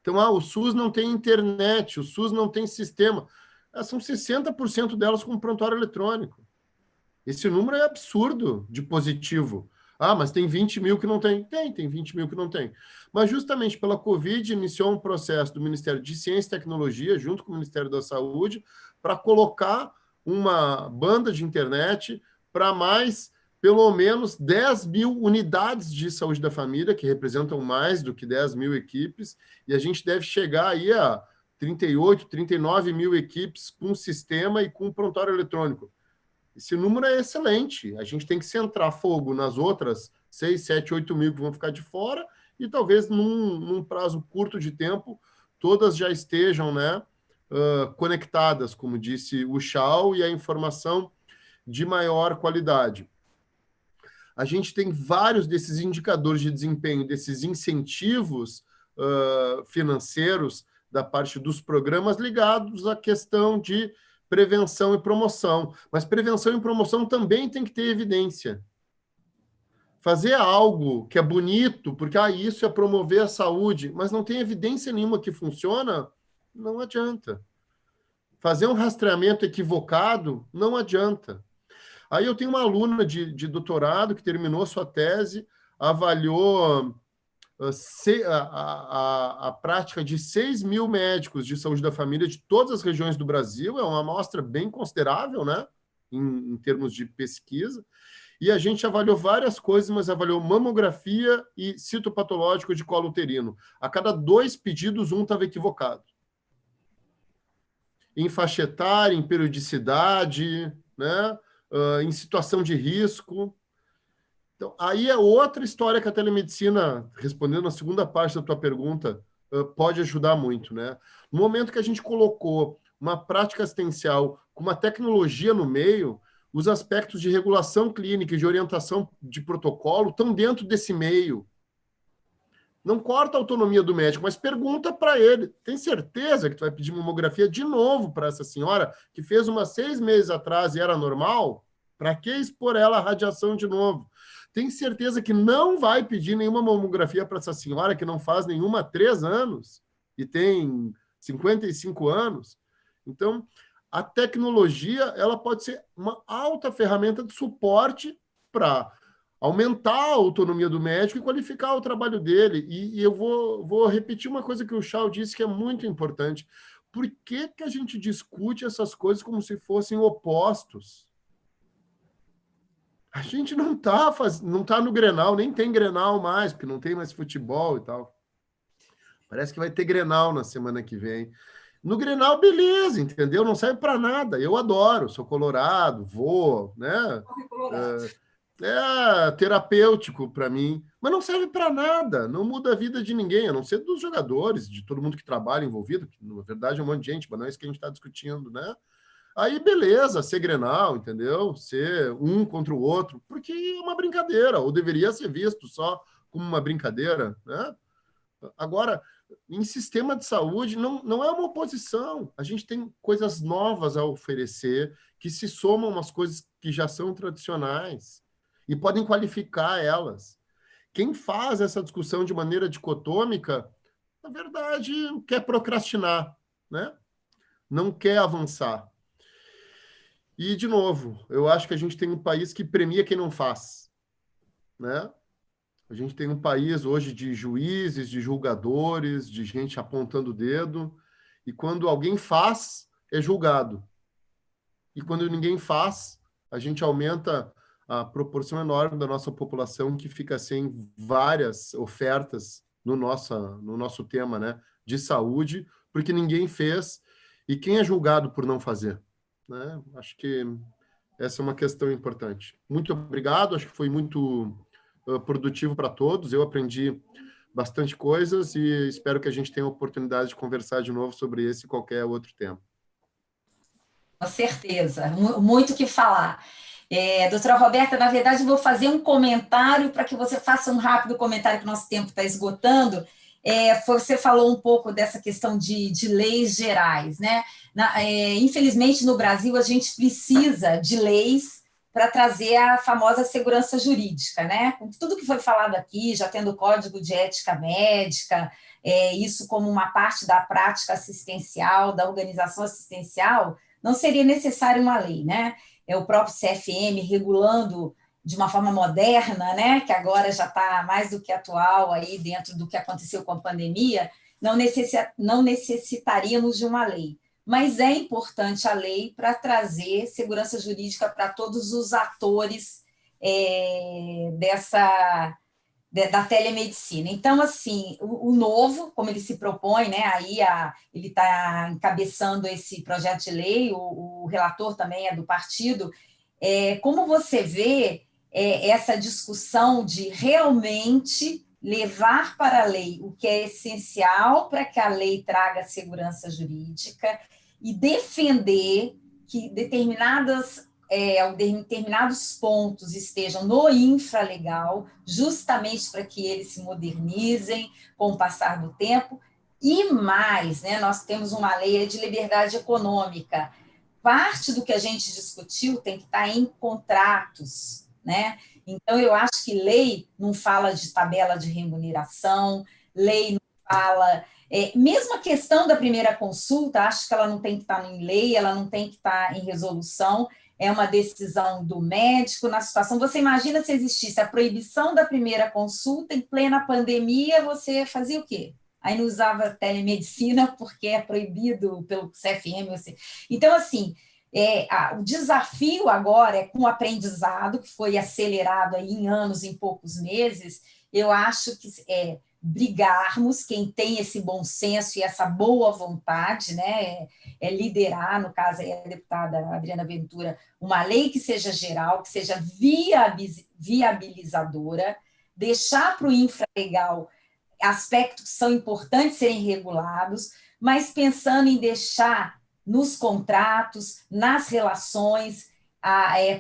Então, o SUS não tem internet, o SUS não tem sistema. São 60% delas com prontuário eletrônico. Esse número é absurdo de positivo. Mas tem 20 mil que não tem. Tem 20 mil que não tem. Mas justamente pela Covid iniciou um processo do Ministério de Ciência e Tecnologia, junto com o Ministério da Saúde, para colocar uma banda de internet para mais, pelo menos, 10 mil unidades de saúde da família, que representam mais do que 10 mil equipes, e a gente deve chegar aí a 38, 39 mil equipes com sistema e com prontuário eletrônico. Esse número é excelente. A gente tem que centrar fogo nas outras 6, 7, 8 mil que vão ficar de fora e talvez num prazo curto de tempo todas já estejam, né, conectadas, como disse o Shaw, e a informação de maior qualidade. A gente tem vários desses indicadores de desempenho, desses incentivos financeiros da parte dos programas ligados à questão de prevenção e promoção. Mas prevenção e promoção também tem que ter evidência. Fazer algo que é bonito, porque isso é promover a saúde, mas não tem evidência nenhuma que funciona, não adianta. Fazer um rastreamento equivocado, não adianta. Aí eu tenho uma aluna de doutorado que terminou sua tese, avaliou a prática de 6 mil médicos de saúde da família de todas as regiões do Brasil. É uma amostra bem considerável, né, em termos de pesquisa. E a gente avaliou várias coisas, mas avaliou mamografia e citopatológico de colo uterino. A cada 2 pedidos, um estava equivocado. Em faixa etária, em periodicidade, né, em situação de risco. Então, aí é outra história que a telemedicina, respondendo a segunda parte da tua pergunta, pode ajudar muito, né? No momento que a gente colocou uma prática assistencial com uma tecnologia no meio, os aspectos de regulação clínica e de orientação de protocolo estão dentro desse meio. Não corta a autonomia do médico, mas pergunta para ele, tem certeza que tu vai pedir mamografia de novo para essa senhora que fez uma 6 meses atrás e era normal? Para que expor ela à radiação de novo? Tem certeza que não vai pedir nenhuma mamografia para essa senhora que não faz nenhuma há 3 anos e tem 55 anos? Então, a tecnologia ela pode ser uma alta ferramenta de suporte para aumentar a autonomia do médico e qualificar o trabalho dele. E eu vou repetir uma coisa que o Chau disse que é muito importante. Por que a gente discute essas coisas como se fossem opostos? A gente não tá no Grenal, nem tem Grenal mais, porque não tem mais futebol e tal. Parece que vai ter Grenal na semana que vem. No Grenal, beleza, entendeu? Não serve para nada. Eu adoro, sou colorado, vou, né? É terapêutico para mim, mas não serve para nada, não muda a vida de ninguém, a não ser dos jogadores, de todo mundo que trabalha envolvido, que na verdade é um monte de gente, mas não é isso que a gente está discutindo, né? Aí, beleza, ser Grenal, entendeu? Ser um contra o outro, porque é uma brincadeira, ou deveria ser visto só como uma brincadeira, né? Agora, em sistema de saúde, não é uma oposição. A gente tem coisas novas a oferecer que se somam às coisas que já são tradicionais e podem qualificar elas. Quem faz essa discussão de maneira dicotômica, na verdade, quer procrastinar, né? Não quer avançar. E, de novo, eu acho que a gente tem um país que premia quem não faz, né? A gente tem um país hoje de juízes, de julgadores, de gente apontando o dedo, e quando alguém faz, é julgado. E quando ninguém faz, a gente aumenta a proporção enorme da nossa população que fica sem várias ofertas no nosso tema, né, de saúde, porque ninguém fez, e quem é julgado por não fazer? Né? Acho que essa é uma questão importante. Muito obrigado, acho que foi muito produtivo para todos, eu aprendi bastante coisas e espero que a gente tenha a oportunidade de conversar de novo sobre esse e qualquer outro tema. Com certeza, muito o que falar. Doutora Roberta, na verdade, vou fazer um comentário para que você faça um rápido comentário, que o nosso tempo está esgotando. Você falou um pouco dessa questão de leis gerais, né? Infelizmente, no Brasil, a gente precisa de leis para trazer a famosa segurança jurídica, né? Com tudo que foi falado aqui, já tendo o Código de Ética Médica, isso como uma parte da prática assistencial, da organização assistencial, não seria necessário uma lei, né? O próprio CFM regulando de uma forma moderna, né? Que agora já está mais do que atual aí dentro do que aconteceu com a pandemia, não necessitaríamos de uma lei. Mas é importante a lei para trazer segurança jurídica para todos os atores da telemedicina. Então, assim, o novo, como ele se propõe, né, aí ele está encabeçando esse projeto de lei, o relator também é do partido, como você vê essa discussão de realmente levar para a lei o que é essencial para que a lei traga segurança jurídica e defender que determinados pontos estejam no infralegal, justamente para que eles se modernizem com o passar do tempo. E mais, né, nós temos uma lei de liberdade econômica. Parte do que a gente discutiu tem que estar em contratos, né? Então, eu acho que lei não fala de tabela de remuneração, lei não fala... mesmo a questão da primeira consulta, acho que ela não tem que estar em lei, ela não tem que estar em resolução, é uma decisão do médico na situação. Você imagina se existisse a proibição da primeira consulta, em plena pandemia, você fazia o quê? Aí não usava telemedicina porque é proibido pelo CFM. Então, assim, o desafio agora é com o aprendizado, que foi acelerado aí em anos, em poucos meses, eu acho que brigarmos, quem tem esse bom senso e essa boa vontade, né, liderar, no caso a deputada Adriana Ventura, uma lei que seja geral, que seja viabilizadora, deixar para o infralegal aspectos que são importantes serem regulados, mas pensando em deixar nos contratos, nas relações,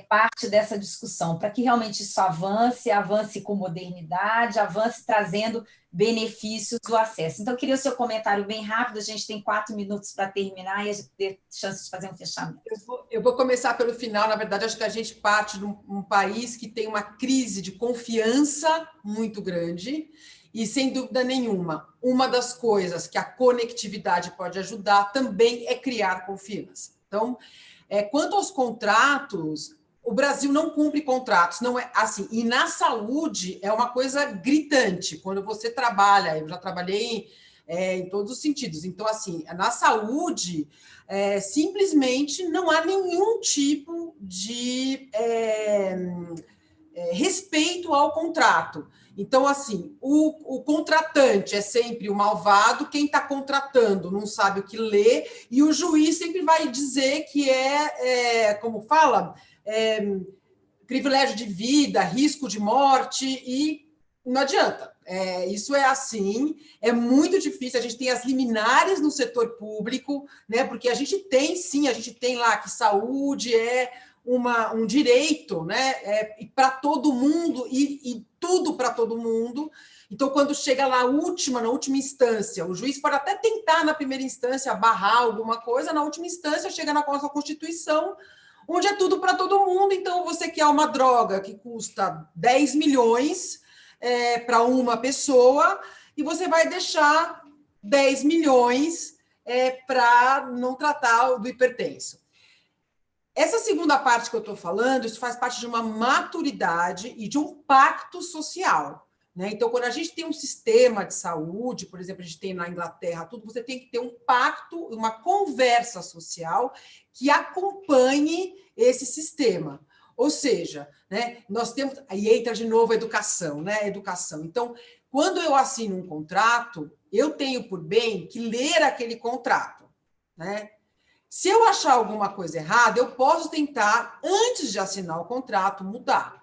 parte dessa discussão, para que realmente isso avance com modernidade, avance trazendo benefícios do acesso. Então, eu queria o seu comentário bem rápido, a gente tem 4 minutos para terminar e a gente ter chance de fazer um fechamento. Eu vou começar pelo final. Na verdade, acho que a gente parte de um país que tem uma crise de confiança muito grande e, sem dúvida nenhuma, uma das coisas que a conectividade pode ajudar também é criar confiança. Então, quanto aos contratos, o Brasil não cumpre contratos, não é assim. E na saúde é uma coisa gritante. Quando você trabalha, eu já trabalhei em todos os sentidos. Então, assim, na saúde, simplesmente não há nenhum tipo de respeito ao contrato. Então, assim, o contratante é sempre o malvado, quem está contratando não sabe o que ler, e o juiz sempre vai dizer que como fala, privilégio de vida, risco de morte, e não adianta. Isso é assim, é muito difícil. A gente tem as liminares no setor público, né? Porque a gente tem lá que saúde é um direito, né? Para todo mundo e tudo para todo mundo. Então, quando chega lá na última instância, o juiz pode até tentar, na primeira instância, barrar alguma coisa, na última instância, chega na nossa Constituição, onde é tudo para todo mundo. Então, você quer uma droga que custa 10 milhões para uma pessoa, e você vai deixar 10 milhões para não tratar do hipertenso. Essa segunda parte que eu estou falando, isso faz parte de uma maturidade e de um pacto social, né? Então, quando a gente tem um sistema de saúde, por exemplo, a gente tem na Inglaterra, você tem que ter um pacto, uma conversa social que acompanhe esse sistema. Ou seja, né, nós temos... Aí entra de novo a educação, né? Educação. Então, quando eu assino um contrato, eu tenho por bem que ler aquele contrato, né? Se eu achar alguma coisa errada, eu posso tentar, antes de assinar o contrato, mudar.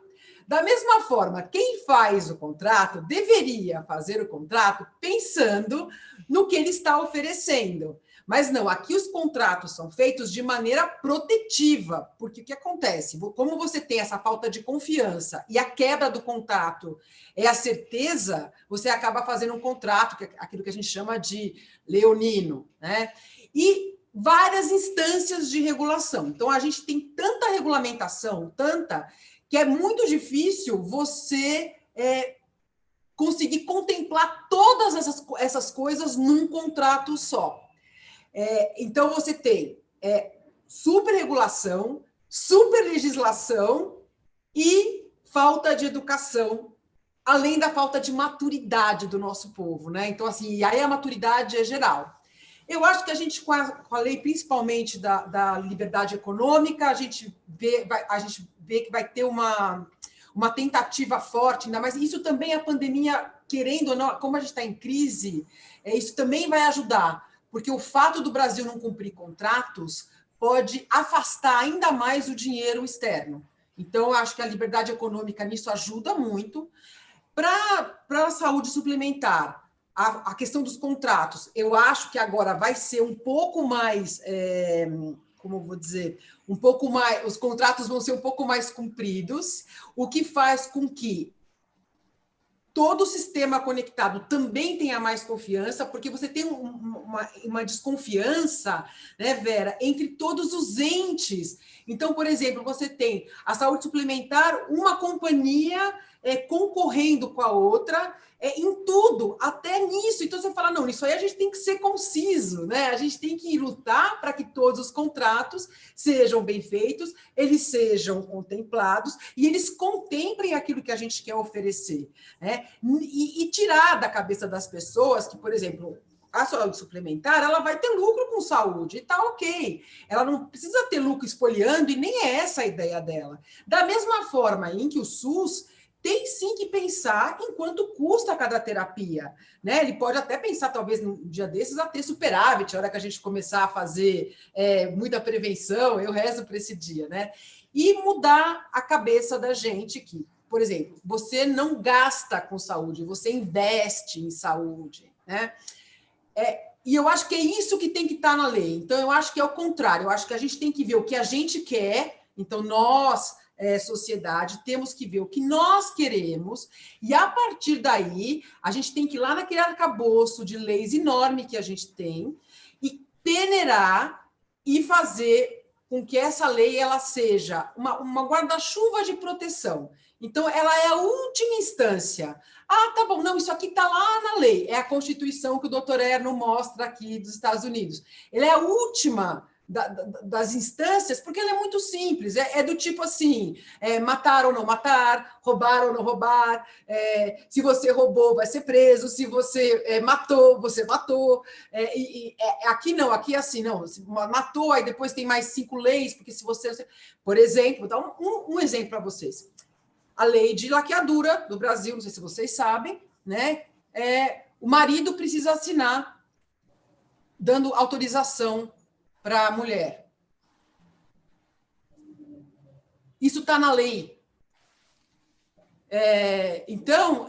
Da mesma forma, quem faz o contrato deveria fazer o contrato pensando no que ele está oferecendo. Mas não, aqui os contratos são feitos de maneira protetiva, porque o que acontece? Como você tem essa falta de confiança e a quebra do contrato é a certeza, você acaba fazendo um contrato, que é aquilo que a gente chama de leonino, né? E várias instâncias de regulação. Então, a gente tem tanta regulamentação, que é muito difícil você conseguir contemplar todas essas coisas num contrato só. Então, você tem superregulação, superlegislação e falta de educação, além da falta de maturidade do nosso povo, né? Então, assim, e aí a maturidade é geral. Eu acho que a gente, com a lei, principalmente da liberdade econômica, a gente vê que vai ter uma tentativa forte, ainda mais. Isso também a pandemia, querendo ou não, como a gente está em crise, isso também vai ajudar, porque o fato do Brasil não cumprir contratos pode afastar ainda mais o dinheiro externo. Então, eu acho que a liberdade econômica nisso ajuda muito. Para a saúde suplementar, a questão dos contratos, eu acho que agora vai ser um pouco mais, como eu vou dizer, um pouco mais, os contratos vão ser um pouco mais cumpridos, o que faz com que todo o sistema conectado também tenha mais confiança, porque você tem uma desconfiança, né, Vera, entre todos os entes. Então, por exemplo, você tem a saúde suplementar, uma companhia concorrendo com a outra, em tudo, até nisso. Então, você fala, não, nisso aí a gente tem que ser conciso, né? A gente tem que lutar para que todos os contratos sejam bem feitos, eles sejam contemplados e eles contemplem aquilo que a gente quer oferecer, né? E tirar da cabeça das pessoas que, por exemplo, a saúde suplementar, ela vai ter lucro com saúde, e tá ok. Ela não precisa ter lucro espoliando, e nem é essa a ideia dela. Da mesma forma em que o SUS tem sim que pensar em quanto custa cada terapia, né? Ele pode até pensar, talvez, num dia desses, a ter superávit, a hora que a gente começar a fazer muita prevenção, eu rezo para esse dia, né? E mudar a cabeça da gente que, por exemplo, você não gasta com saúde, você investe em saúde, né? E eu acho que é isso que tem que estar na lei. Então, eu acho que é o contrário. Eu acho que a gente tem que ver o que a gente quer Então, nós, sociedade, temos que ver o que nós queremos e, a partir daí, a gente tem que ir lá naquele arcabouço de leis enorme que a gente tem e peneirar e fazer com que essa lei ela seja uma guarda-chuva de proteção. Então, ela é a última instância. Ah, tá bom, não, isso aqui está lá na lei. É a Constituição que o doutor Erno mostra aqui dos Estados Unidos. Ela é a última das instâncias, porque ela é muito simples. É do tipo assim, matar ou não matar, roubar ou não roubar, se você roubou, vai ser preso, se você matou, você matou. Aqui não, aqui é assim, não, matou, aí depois tem mais 5 leis, porque se você... Por exemplo, vou dar um exemplo para vocês. A lei de laqueadura do Brasil, não sei se vocês sabem, né? O marido precisa assinar, dando autorização para a mulher. Isso está na lei. Então,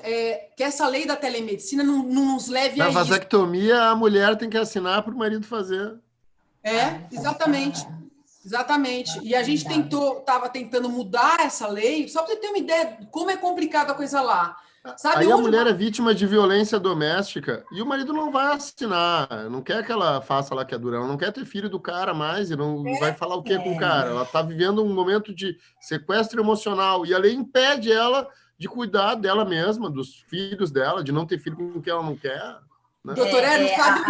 que essa lei da telemedicina não nos leve a isso. Na vasectomia, a mulher tem que assinar para o marido fazer. Exatamente. Exatamente. E a gente estava tentando mudar essa lei, só para você ter uma ideia de como é complicada a coisa lá. Sabe, aí a mulher é vítima de violência doméstica e o marido não vai assinar, não quer que ela faça laqueadura, ela não quer ter filho do cara mais e não vai falar o quê com o cara. Ela está vivendo um momento de sequestro emocional e a lei impede ela de cuidar dela mesma, dos filhos dela, de não ter filho com quem ela não quer. Né? Doutor Erno, sabe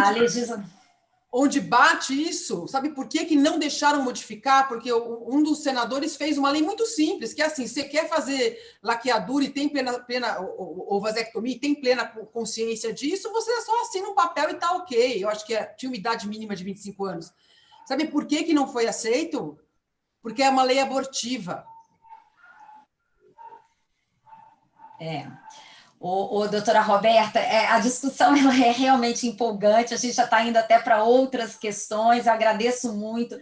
onde bate isso? Sabe por que não deixaram modificar? Porque um dos senadores fez uma lei muito simples, que é assim, você quer fazer laqueadura e tem plena ou vasectomia e tem plena consciência disso, você só assina um papel e tá ok. Eu acho que tinha uma idade mínima de 25 anos. Sabe por que não foi aceito? Porque é uma lei abortiva. Doutora Roberta, a discussão ela é realmente empolgante, a gente já está indo até para outras questões, eu agradeço muito.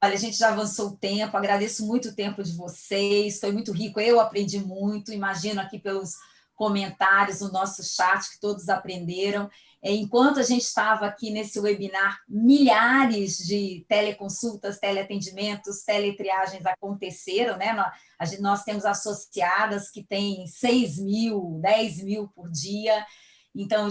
Olha, a gente já avançou o tempo, agradeço muito o tempo de vocês, foi muito rico, eu aprendi muito, imagino aqui pelos comentários no nosso chat que todos aprenderam. Enquanto a gente estava aqui nesse webinar, milhares de teleconsultas, teleatendimentos, teletriagens aconteceram, né? Nós temos associadas que têm 6 mil, 10 mil por dia, então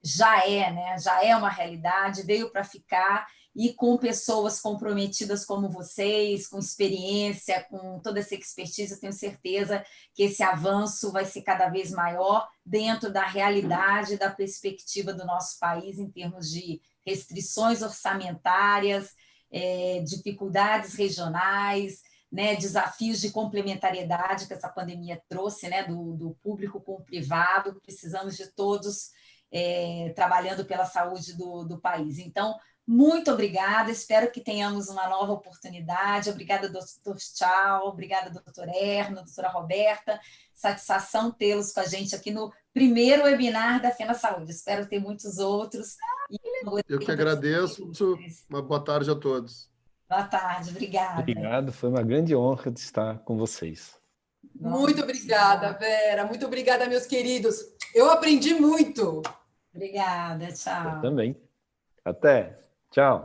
já é uma realidade, veio para ficar, e com pessoas comprometidas como vocês, com experiência, com toda essa expertise, eu tenho certeza que esse avanço vai ser cada vez maior dentro da realidade, da perspectiva do nosso país em termos de restrições orçamentárias, dificuldades regionais, né, desafios de complementariedade que essa pandemia trouxe, né, do público com o privado. Precisamos de todos trabalhando pela saúde do país. Então, muito obrigada, espero que tenhamos uma nova oportunidade. Obrigada, doutor Tchau, obrigada, doutor Erno, doutora Roberta. Satisfação tê-los com a gente aqui no primeiro webinar da Fena Saúde. Espero ter muitos outros. Eu que agradeço. Uma boa tarde a todos. Boa tarde, obrigada. Obrigado, foi uma grande honra de estar com vocês. Muito obrigada, Vera. Muito obrigada, meus queridos. Eu aprendi muito. Obrigada, tchau. Eu também. Até. Tchau.